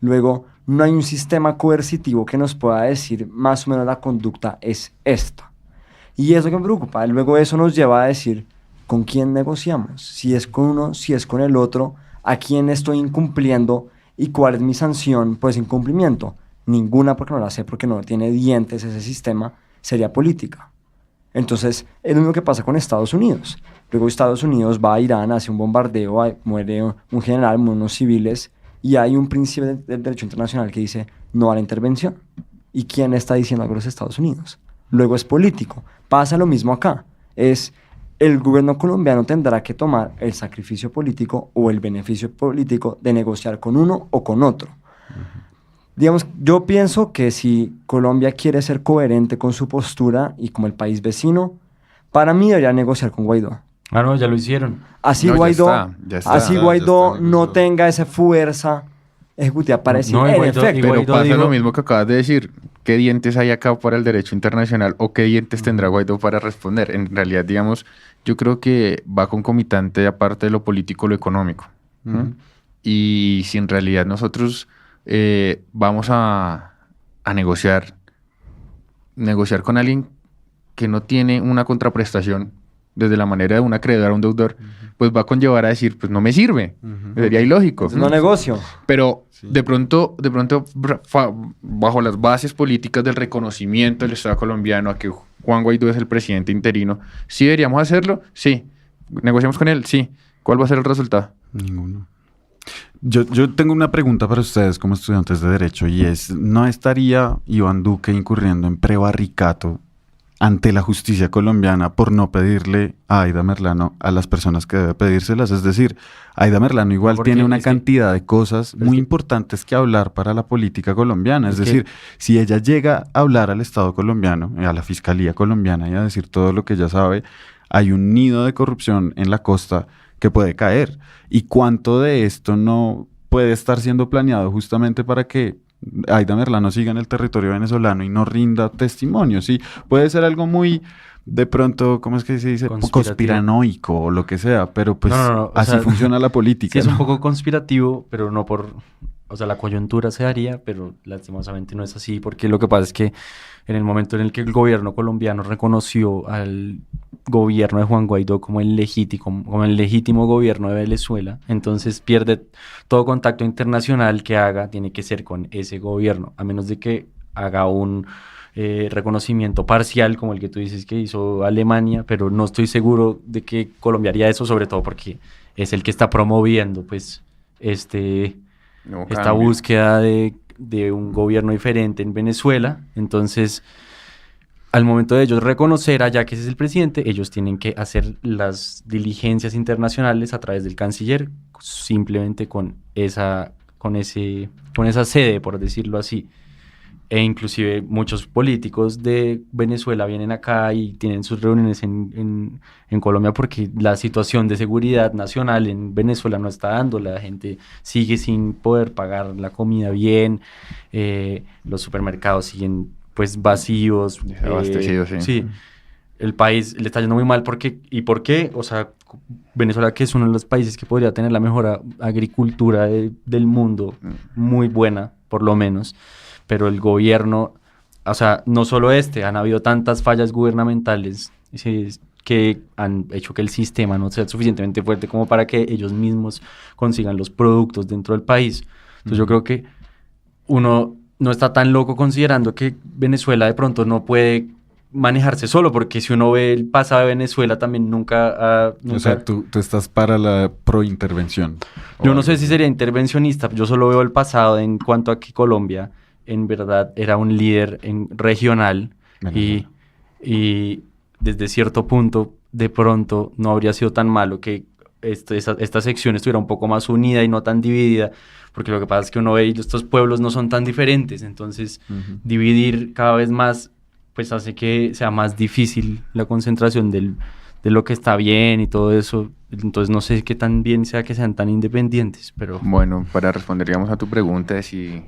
Luego, no hay un sistema coercitivo que nos pueda decir más o menos la conducta es esta. Y eso que me preocupa. Luego eso nos lleva a decir, ¿con quién negociamos? Si es con uno, si es con el otro, ¿a quién estoy incumpliendo y cuál es mi sanción por ese incumplimiento? Ninguna, porque no la sé, porque no tiene dientes ese sistema, sería política. Entonces, es lo mismo que pasa con Estados Unidos. Luego Estados Unidos va a Irán, hace un bombardeo, muere un general, mueren unos civiles, y hay un principio del derecho internacional que dice no a la intervención. ¿Y quién está diciendo algo? Los Estados Unidos. Luego es político. Pasa lo mismo acá. El gobierno colombiano tendrá que tomar el sacrificio político o el beneficio político de negociar con uno o con otro. Uh-huh. Digamos, yo pienso que si Colombia quiere ser coherente con su postura y como el país vecino, para mí debería negociar con Guaidó. Ah, no, ya lo hicieron. Así No, ya Guaidó, está, así ya Guaidó está no negociado. tenga esa fuerza ejecutiva para decir, No, y en Guaidó- efecto, y Pero Guaidó pasa dijo- lo mismo que acabas de decir. ¿Qué dientes hay acá para el derecho internacional o qué dientes tendrá Guaidó para responder? En realidad, digamos, yo creo que va concomitante aparte de lo político, lo económico. ¿no? Ujú. Y si en realidad nosotros vamos a negociar con alguien que no tiene una contraprestación desde la manera de un acreedor a un deudor, pues va a conllevar a decir, pues no me sirve. Sería ilógico. entonces no negocio. Pero Sí. de pronto, bajo las bases políticas del reconocimiento del Estado colombiano a que Juan Guaidó es el presidente interino, ¿sí deberíamos hacerlo? Sí. ¿Negociamos con él? Sí. ¿Cuál va a ser el resultado? Ninguno. Yo tengo una pregunta para ustedes como estudiantes de Derecho y es, ¿no estaría Iván Duque incurriendo en prevaricato ante la justicia colombiana por no pedirle a Aida Merlano a las personas que debe pedírselas? Es decir, Aida Merlano igual Porque tiene una es que- cantidad de cosas pero muy es que- importantes que hablar para la política colombiana. Es Es que- decir, si ella llega a hablar al Estado colombiano, a la Fiscalía colombiana y a decir todo lo que ella sabe, hay un nido de corrupción en la costa que puede caer. ¿Y cuánto de esto no puede estar siendo planeado justamente para que Aida Merlano siga en el territorio venezolano y no rinda testimonio? Sí, puede ser algo muy, de pronto, ¿cómo es que se dice? Conspirativo. Conspiranoico o lo que sea, pero pues No, o así sea, funciona la política. Sí, es ¿no? un poco conspirativo, pero no por... O sea, la coyuntura se daría, pero lastimosamente no es así, porque lo que pasa es que en el momento en el que el gobierno colombiano reconoció al gobierno de Juan Guaidó como el legítimo gobierno de Venezuela, entonces pierde todo contacto internacional que haga, tiene que ser con ese gobierno, a menos de que haga un reconocimiento parcial, como el que tú dices que hizo Alemania, pero no estoy seguro de que Colombia haría eso, sobre todo porque es el que está promoviendo, pues, esta Cambio. búsqueda de un gobierno diferente en Venezuela. Entonces, al momento de ellos reconocer allá que ese es el presidente, ellos tienen que hacer las diligencias internacionales a través del canciller, simplemente con esa sede, por decirlo así. E inclusive muchos políticos de Venezuela vienen acá y tienen sus reuniones en Colombia porque la situación de seguridad nacional en Venezuela no está dando, la gente sigue sin poder pagar la comida bien, los supermercados siguen pues vacíos. Desabastecidos, sí. Sí, el país le está yendo muy mal porque, ¿y por qué? O sea, Venezuela, que es uno de los países que podría tener la mejor agricultura del mundo, muy buena por lo menos, pero el gobierno, o sea, no solo han habido tantas fallas gubernamentales que han hecho que el sistema no sea suficientemente fuerte como para que ellos mismos consigan los productos dentro del país. Entonces yo creo que uno no está tan loco considerando que Venezuela de pronto no puede manejarse solo, porque si uno ve el pasado de Venezuela también nunca... O sea, tú estás para la prointervención. Yo no sé si sería intervencionista, yo solo veo el pasado en cuanto a que Colombia en verdad era un líder regional y desde cierto punto de pronto no habría sido tan malo que esta sección estuviera un poco más unida y no tan dividida, porque lo que pasa es que uno ve y estos pueblos no son tan diferentes, entonces dividir cada vez más pues hace que sea más difícil la concentración de lo que está bien y todo eso. Entonces no sé qué tan bien sea que sean tan independientes, pero... Bueno, para responder, digamos, a tu pregunta de si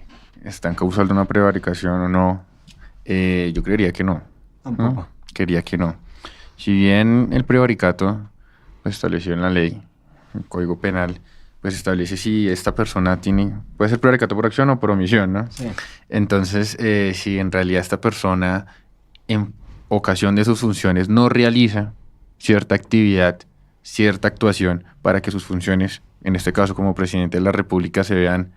están causando una prevaricación o no, yo creería que no. Tampoco. Creería que no. Si bien el prevaricato, pues, establecido en la ley, el Código Penal, pues establece si esta persona puede ser prevaricato por acción o por omisión, ¿no? Sí. Entonces, si en realidad esta persona, en ocasión de sus funciones, no realiza cierta actividad, cierta actuación para que sus funciones, en este caso como presidente de la República, se vean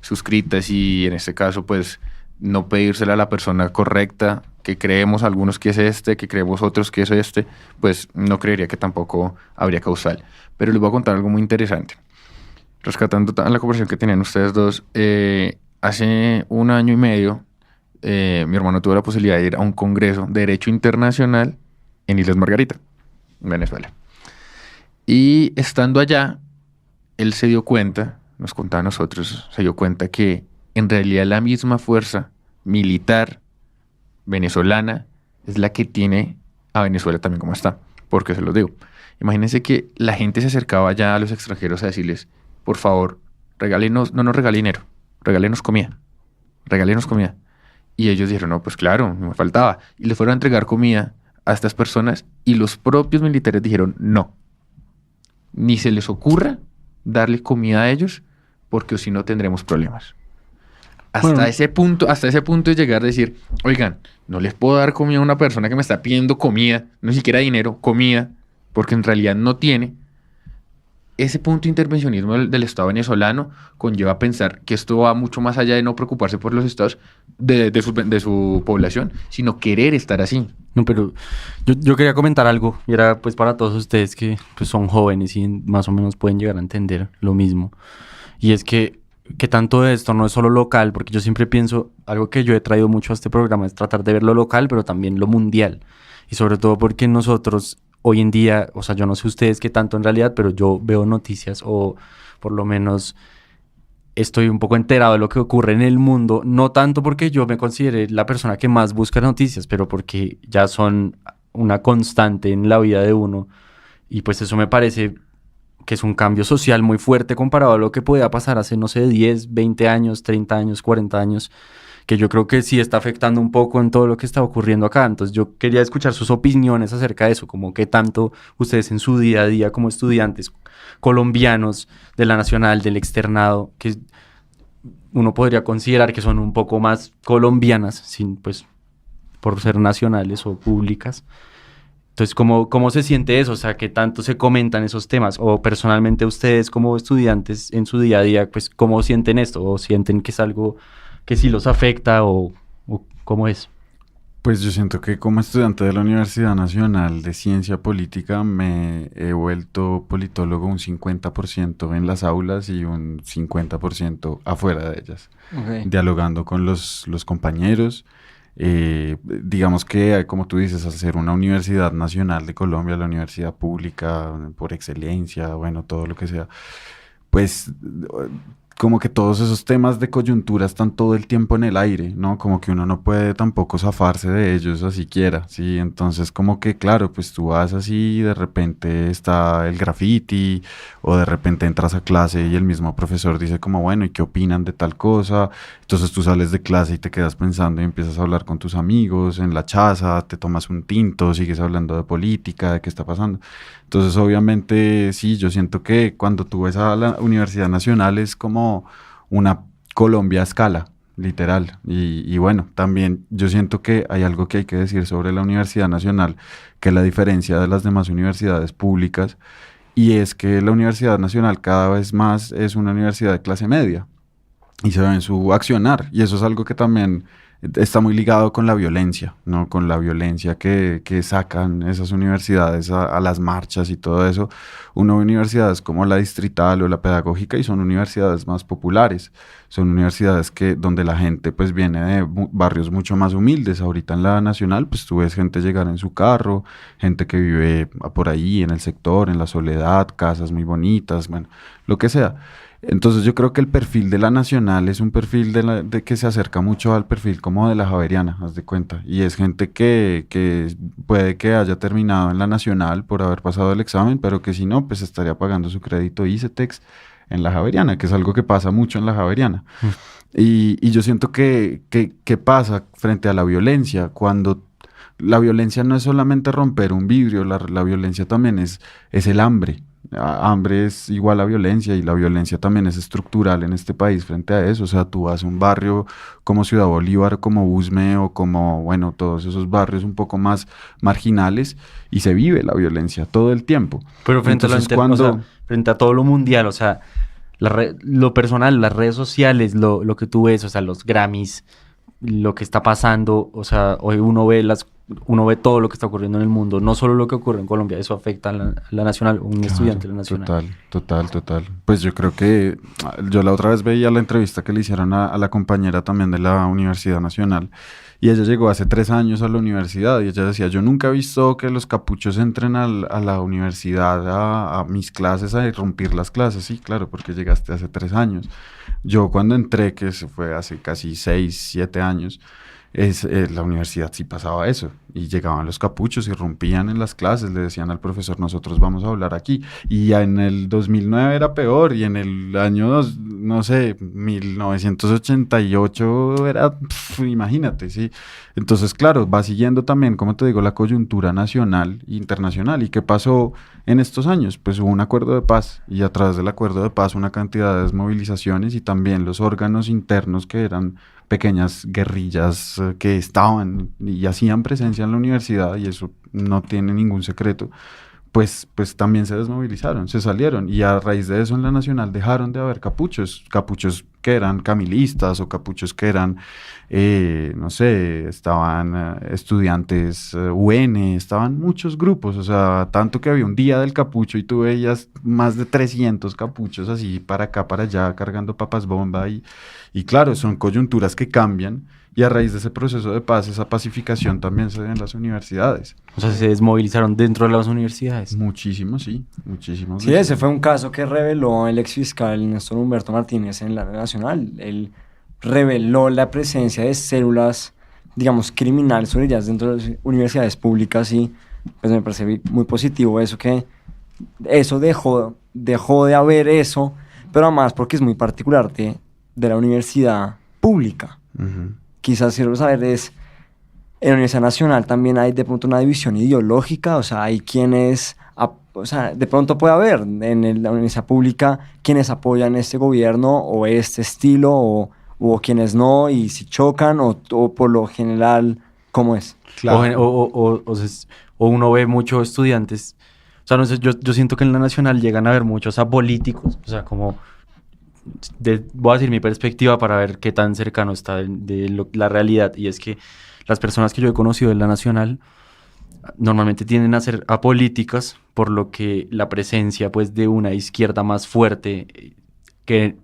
suscritas y en este caso pues no pedírsela a la persona correcta, que creemos algunos que es que creemos otros que es pues no creería que tampoco habría causal. Pero les voy a contar algo muy interesante. Rescatando la conversación que tenían ustedes dos, hace 1 año y medio mi hermano tuvo la posibilidad de ir a un congreso de Derecho Internacional en Islas Margarita, en Venezuela. Y estando allá, él se dio cuenta, nos contaba a nosotros, se dio cuenta que en realidad la misma fuerza militar venezolana es la que tiene a Venezuela también como está. Porque se los digo. Imagínense que la gente se acercaba ya a los extranjeros a decirles, por favor, regálenos, no nos regale dinero, regálenos comida. Regálenos comida. Y ellos dijeron, no, pues claro, me faltaba. Y le fueron a entregar comida a estas personas y los propios militares dijeron, no. Ni se les ocurra darle comida a ellos porque si no tendremos problemas. Hasta ese punto de llegar a decir, oigan, no les puedo dar comida a una persona que me está pidiendo comida, no siquiera dinero, comida, porque en realidad no tiene. Ese punto de intervencionismo del Estado venezolano conlleva a pensar que esto va mucho más allá de no preocuparse por los estados de su población, sino querer estar así. No, pero yo quería comentar algo, y era pues para todos ustedes que pues, son jóvenes y más o menos pueden llegar a entender lo mismo. Y es que tanto de esto no es solo local, porque yo siempre pienso, algo que yo he traído mucho a este programa es tratar de ver lo local, pero también lo mundial. Y sobre todo porque nosotros hoy en día, o sea, yo no sé ustedes qué tanto en realidad, pero yo veo noticias o por lo menos estoy un poco enterado de lo que ocurre en el mundo, no tanto porque yo me considere la persona que más busca noticias, pero porque ya son una constante en la vida de uno y pues eso me parece que es un cambio social muy fuerte comparado a lo que podía pasar hace, no sé, 10, 20 años, 30 años, 40 años, que yo creo que sí está afectando un poco en todo lo que está ocurriendo acá. Entonces yo quería escuchar sus opiniones acerca de eso, como qué tanto ustedes en su día a día como estudiantes colombianos de la Nacional, del externado, que uno podría considerar que son un poco más colombianas, sin, pues, por ser nacionales o públicas. Entonces, ¿cómo se siente eso? O sea, ¿qué tanto se comentan esos temas? O personalmente ustedes como estudiantes en su día a día, pues, ¿cómo sienten esto? ¿O sienten que es algo que sí los afecta o cómo es? Pues yo siento que como estudiante de la Universidad Nacional de Ciencia Política me he vuelto politólogo un 50% en las aulas y un 50% afuera de ellas, dialogando con los compañeros. Digamos que, como tú dices, al ser una universidad nacional de Colombia, la universidad pública por excelencia, bueno, todo lo que sea, pues como que todos esos temas de coyuntura están todo el tiempo en el aire, ¿no? Como que uno no puede tampoco zafarse de ellos así quiera, ¿sí? Entonces como que, claro, pues tú vas así y de repente está el graffiti o de repente entras a clase y el mismo profesor dice como, bueno, ¿y qué opinan de tal cosa? Entonces tú sales de clase y te quedas pensando y empiezas a hablar con tus amigos en la chaza, te tomas un tinto, sigues hablando de política, de qué está pasando. Entonces, obviamente, sí, yo siento que cuando tú ves a la Universidad Nacional es como una Colombia a escala, literal. Y bueno, también yo siento que hay algo que hay que decir sobre la Universidad Nacional, que es la diferencia de las demás universidades públicas, y es que la Universidad Nacional cada vez más es una universidad de clase media, y se ve en su accionar, y eso es algo que también está muy ligado con la violencia, ¿no? Con la violencia que sacan esas universidades a las marchas y todo eso. Uno ve universidades como la Distrital o la Pedagógica y son universidades más populares. Son universidades donde la gente pues viene de barrios mucho más humildes. Ahorita en la Nacional pues tú ves gente llegar en su carro, gente que vive por ahí en el sector, en la Soledad, casas muy bonitas, bueno, lo que sea. Entonces yo creo que el perfil de la Nacional es un perfil de que se acerca mucho al perfil como de la Javeriana, haz de cuenta. Y es gente que puede que haya terminado en la Nacional por haber pasado el examen, pero que si no, pues estaría pagando su crédito ICETEX en la Javeriana, que es algo que pasa mucho en la Javeriana. Y yo siento que pasa frente a la violencia, cuando la violencia no es solamente romper un vidrio, la violencia también es el hambre. Hambre es igual a violencia y la violencia también es estructural en este país frente a eso. O sea, tú vas a un barrio como Ciudad Bolívar, como Usme o como, bueno, todos esos barrios un poco más marginales y se vive la violencia todo el tiempo. Pero frente frente a todo lo mundial, o sea, lo personal, las redes sociales, lo que tú ves, o sea, los Grammys, lo que está pasando, o sea, hoy uno ve todo lo que está ocurriendo en el mundo, no solo lo que ocurre en Colombia, eso afecta a la Nacional, un estudiante de la Nacional. Total. Pues yo creo que yo la otra vez veía la entrevista que le hicieron a la compañera también de la Universidad Nacional Y ella llegó hace 3 años a la universidad y ella decía, yo nunca he visto que los capuchos entren a la universidad, a mis clases, a irrumpir las clases. Sí, claro, porque llegaste hace 3 años. Yo cuando entré, que se fue hace casi 6, 7 años, la universidad sí pasaba eso, y llegaban los capuchos, irrumpían en las clases, le decían al profesor, nosotros vamos a hablar aquí, y ya en el 2009 era peor, y en el año, no sé, 1988 era, imagínate, sí. Entonces, claro, va siguiendo también, como te digo, la coyuntura nacional e internacional. ¿Y qué pasó en estos años? Pues hubo un acuerdo de paz, y a través del acuerdo de paz una cantidad de desmovilizaciones, y también los órganos internos que eran pequeñas guerrillas que estaban y hacían presencia en la universidad, y eso no tiene ningún secreto, pues también se desmovilizaron, se salieron, y a raíz de eso en la Nacional dejaron de haber capuchos que eran camilistas o capuchos que eran, no sé, estaban estudiantes UN, estaban muchos grupos, o sea, tanto que había un día del capucho y tú veías más de 300 capuchos así para acá, para allá, cargando papas bomba, y claro, son coyunturas que cambian, y a raíz de ese proceso de paz, esa pacificación también se ve en las universidades. O sea, se desmovilizaron dentro de las universidades. Muchísimo, sí, muchísimo. Sí, ese fue un caso que reveló el exfiscal Néstor Humberto Martínez en la Nacional. Él reveló la presencia de células, digamos, criminales sobre ellas dentro de las universidades públicas, y pues me parece muy positivo eso, que eso dejó de haber eso, pero además porque es muy particular de la universidad pública. Uh-huh. Quizás quiero saber en la Universidad Nacional también hay de pronto una división ideológica, o sea, hay quienes, o sea, de pronto puede haber en la universidad pública quienes apoyan este gobierno o este estilo, o quienes no, y si chocan, o por lo general, ¿cómo es? Claro. O uno ve muchos estudiantes, o sea, no sé, yo siento que en la Nacional llegan a ver muchos apolíticos, o sea, como... voy a decir mi perspectiva para ver qué tan cercano está la realidad, y es que las personas que yo he conocido en la Nacional normalmente tienden a ser apolíticas, por lo que la presencia pues de una izquierda más fuerte que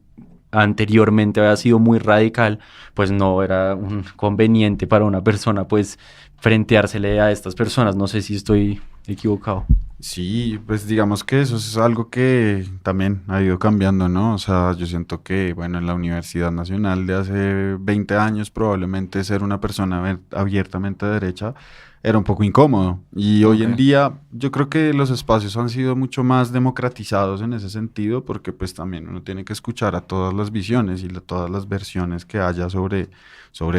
anteriormente había sido muy radical, pues no era un conveniente para una persona pues frenteársele a estas personas. No sé si estoy equivocado. Sí, pues digamos que eso es algo que también ha ido cambiando, ¿no? O sea, yo siento que, bueno, en la Universidad Nacional de hace 20 años probablemente ser una persona abiertamente de derecha era un poco incómodo. Y hoy en día yo creo que los espacios han sido mucho más democratizados en ese sentido, porque pues también uno tiene que escuchar a todas las visiones y todas las versiones que haya sobre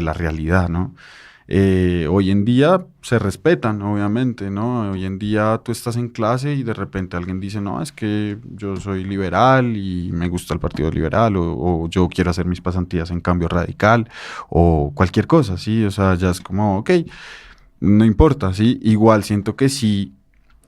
la realidad, ¿no? Hoy en día se respetan, obviamente, ¿no? Hoy en día tú estás en clase y de repente alguien dice, no, es que yo soy liberal y me gusta el Partido Liberal, o yo quiero hacer mis pasantías en Cambio Radical, o cualquier cosa, ¿sí? O sea, ya es como, ok, no importa, ¿sí? Igual siento que sí,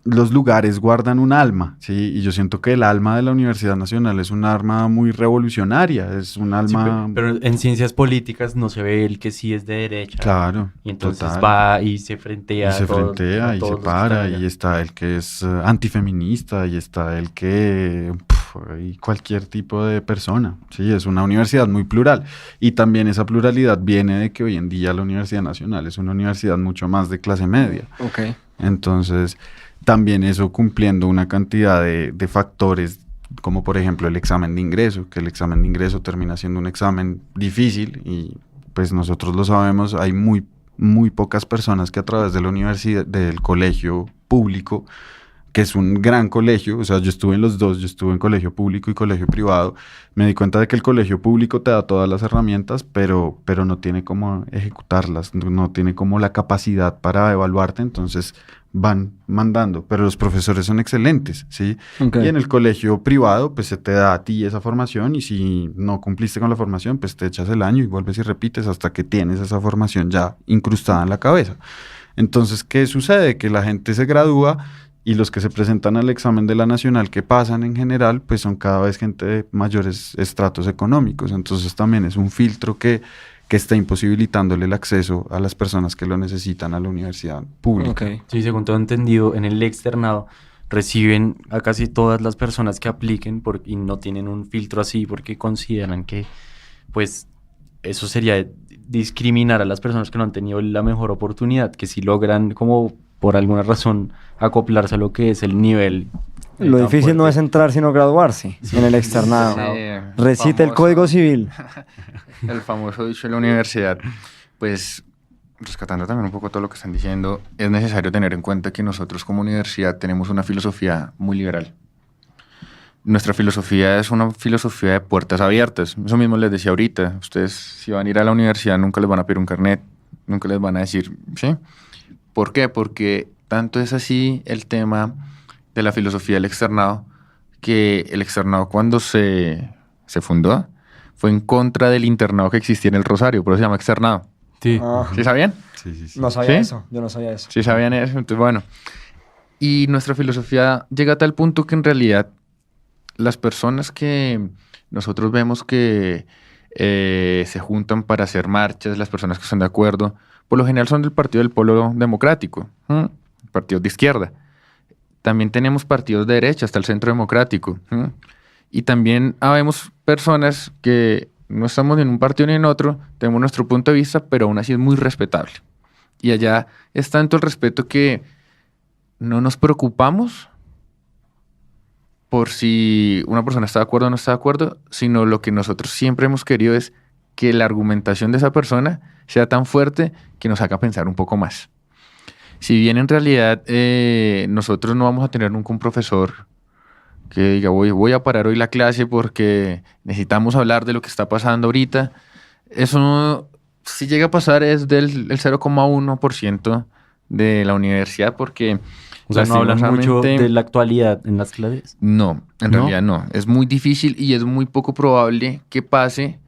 los lugares guardan un alma, ¿sí? Y yo siento que el alma de la Universidad Nacional es un alma muy revolucionaria, es un alma... Sí, pero en ciencias políticas no se ve el que sí es de derecha. Claro, y entonces total. Va y se frentea. Y se frentea y se para, y está el que es antifeminista, y está el que... y cualquier tipo de persona, ¿sí? Es una universidad muy plural, y también esa pluralidad viene de que hoy en día la Universidad Nacional es una universidad mucho más de clase media. Okay. Entonces... también eso cumpliendo una cantidad de factores, como por ejemplo el examen de ingreso, que el examen de ingreso termina siendo un examen difícil, y pues nosotros lo sabemos, hay muy, muy pocas personas que a través de la universidad, del colegio público, que es un gran colegio, o sea, yo estuve en los dos, yo estuve en colegio público y colegio privado, me di cuenta de que el colegio público te da todas las herramientas, pero no tiene cómo ejecutarlas, no tiene como la capacidad para evaluarte, entonces van mandando, pero los profesores son excelentes, ¿sí? Okay. Y en el colegio privado, pues se te da a ti esa formación, y si no cumpliste con la formación, pues te echas el año y vuelves y repites hasta que tienes esa formación ya incrustada en la cabeza. Entonces, ¿qué sucede? Que la gente se gradúa, y los que se presentan al examen de la Nacional, que pasan en general, pues son cada vez gente de mayores estratos económicos. Entonces también es un filtro que está imposibilitándole el acceso a las personas que lo necesitan a la universidad pública. Okay. Sí, según todo entendido, en el externado reciben a casi todas las personas que apliquen y no tienen un filtro así porque consideran que pues eso sería discriminar a las personas que no han tenido la mejor oportunidad, que si logran como por alguna razón acoplarse a lo que es el nivel. Lo difícil no es entrar sino graduarse en el externado. Recite el Código Civil. El famoso dicho de la universidad. Pues, rescatando también un poco todo lo que están diciendo, es necesario tener en cuenta que nosotros como universidad tenemos una filosofía muy liberal. Nuestra filosofía es una filosofía de puertas abiertas. Eso mismo les decía ahorita. Ustedes, si van a ir a la universidad, nunca les van a pedir un carnet, nunca les van a decir, ¿sí? ¿Por qué? Porque tanto es así el tema de la filosofía del externado, que el externado cuando se fundó fue en contra del internado que existía en el Rosario, por eso se llama externado. Sí. ¿Sí sabían? Sí. No sabía ¿Sí? eso, yo no sabía eso. Sí sabían eso, entonces bueno. Y nuestra filosofía llega a tal punto que en realidad las personas que nosotros vemos que se juntan para hacer marchas, las personas que están de acuerdo, por lo general son del partido del Polo Democrático, partidos de izquierda. También tenemos partidos de derecha, hasta el Centro Democrático. Y también habemos personas que no estamos ni en un partido ni en otro, tenemos nuestro punto de vista, pero aún así es muy respetable. Y allá es tanto el respeto que no nos preocupamos por si una persona está de acuerdo o no está de acuerdo, sino lo que nosotros siempre hemos querido es que la argumentación de esa persona sea tan fuerte que nos haga pensar un poco más. Si bien en realidad nosotros no vamos a tener nunca un profesor que diga voy a parar hoy la clase porque necesitamos hablar de lo que está pasando ahorita, eso no, si llega a pasar es del 0,1% de la universidad porque... O sea, ¿no hablan mucho de la actualidad en las clases? No, en realidad no. Es muy difícil y es muy poco probable que pase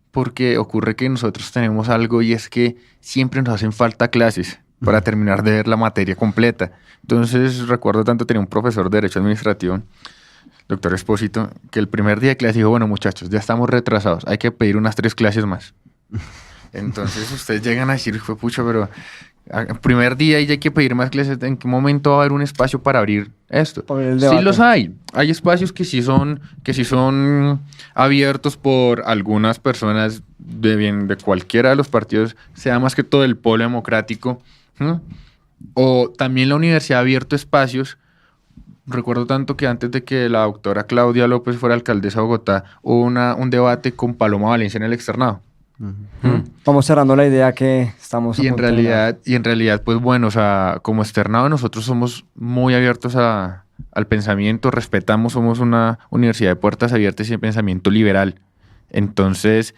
porque ocurre que nosotros tenemos algo y es que siempre nos hacen falta clases para terminar de ver la materia completa. Entonces, recuerdo tanto, tenía un profesor de Derecho Administrativo, doctor Espósito, que el primer día de clase dijo, bueno, muchachos, ya estamos retrasados, hay que pedir unas 3 clases más. Entonces, ustedes llegan a decir, fue pucha, pero... el primer día y ya hay que pedir más clases. ¿En qué momento va a haber un espacio para abrir esto? Sí los hay. Hay espacios que sí son abiertos por algunas personas de cualquiera de los partidos, sea más que todo el Polo Democrático. O también la universidad ha abierto espacios. Recuerdo tanto que antes de que la doctora Claudia López fuera alcaldesa de Bogotá, hubo un debate con Paloma Valencia en el externado. Vamos cerrando la idea que estamos y en realidad pues bueno, o sea, como externado nosotros somos muy abiertos al pensamiento, respetamos, somos una universidad de puertas abiertas y de pensamiento liberal. Entonces,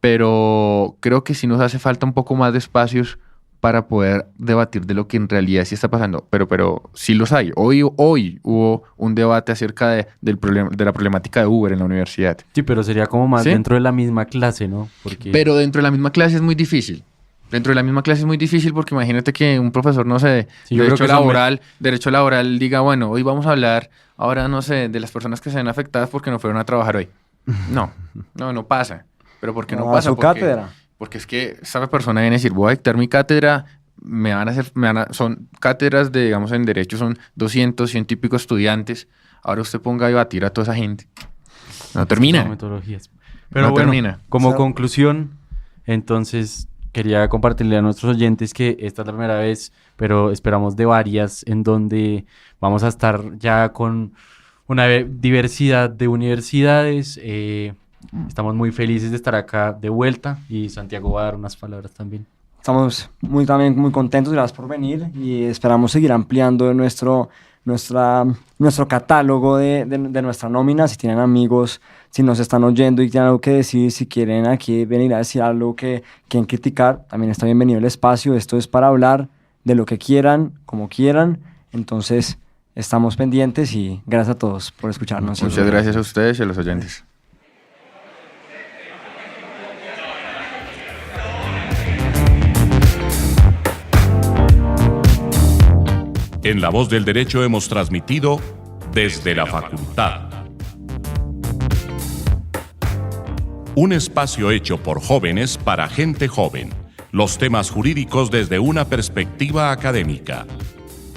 pero creo que sí nos hace falta un poco más de espacios para poder debatir de lo que en realidad sí está pasando, pero sí los hay. Hoy hubo un debate acerca de la problemática de Uber en la universidad. Sí, pero sería como más dentro de la misma clase, ¿no? Pero dentro de la misma clase es muy difícil. Dentro de la misma clase es muy difícil porque imagínate que un profesor, no sé, derecho laboral diga, bueno, hoy vamos a hablar, ahora no sé, de las personas que se ven afectadas porque no fueron a trabajar hoy. No pasa. ¿Pero por qué no pasa? Cátedra. Porque es que esa persona viene a decir, voy a dictar mi cátedra, son cátedras de, digamos, en Derecho son 200, 100 y pico estudiantes. Ahora usted ponga a debatir a toda esa gente. No termina. Pero no bueno, termina. Como conclusión, entonces quería compartirle a nuestros oyentes que esta es la primera vez, pero esperamos de varias, en donde vamos a estar ya con una diversidad de universidades. Estamos muy felices de estar acá de vuelta y Santiago va a dar unas palabras también. Estamos también muy contentos, gracias por venir y esperamos seguir ampliando nuestro catálogo de nuestra nómina. Si tienen amigos, si nos están oyendo y tienen algo que decir, si quieren aquí venir a decir algo que quieren criticar, también está bienvenido el espacio. Esto es para hablar de lo que quieran, como quieran. Entonces, estamos pendientes y gracias a todos por escucharnos. Muchas gracias a ustedes y a los oyentes. En La Voz del Derecho hemos transmitido Desde la Facultad. Un espacio hecho por jóvenes para gente joven. Los temas jurídicos desde una perspectiva académica.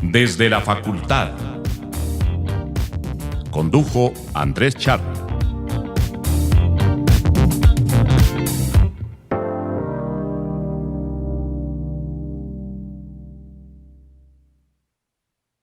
Desde la Facultad. Condujo Andrés Charp.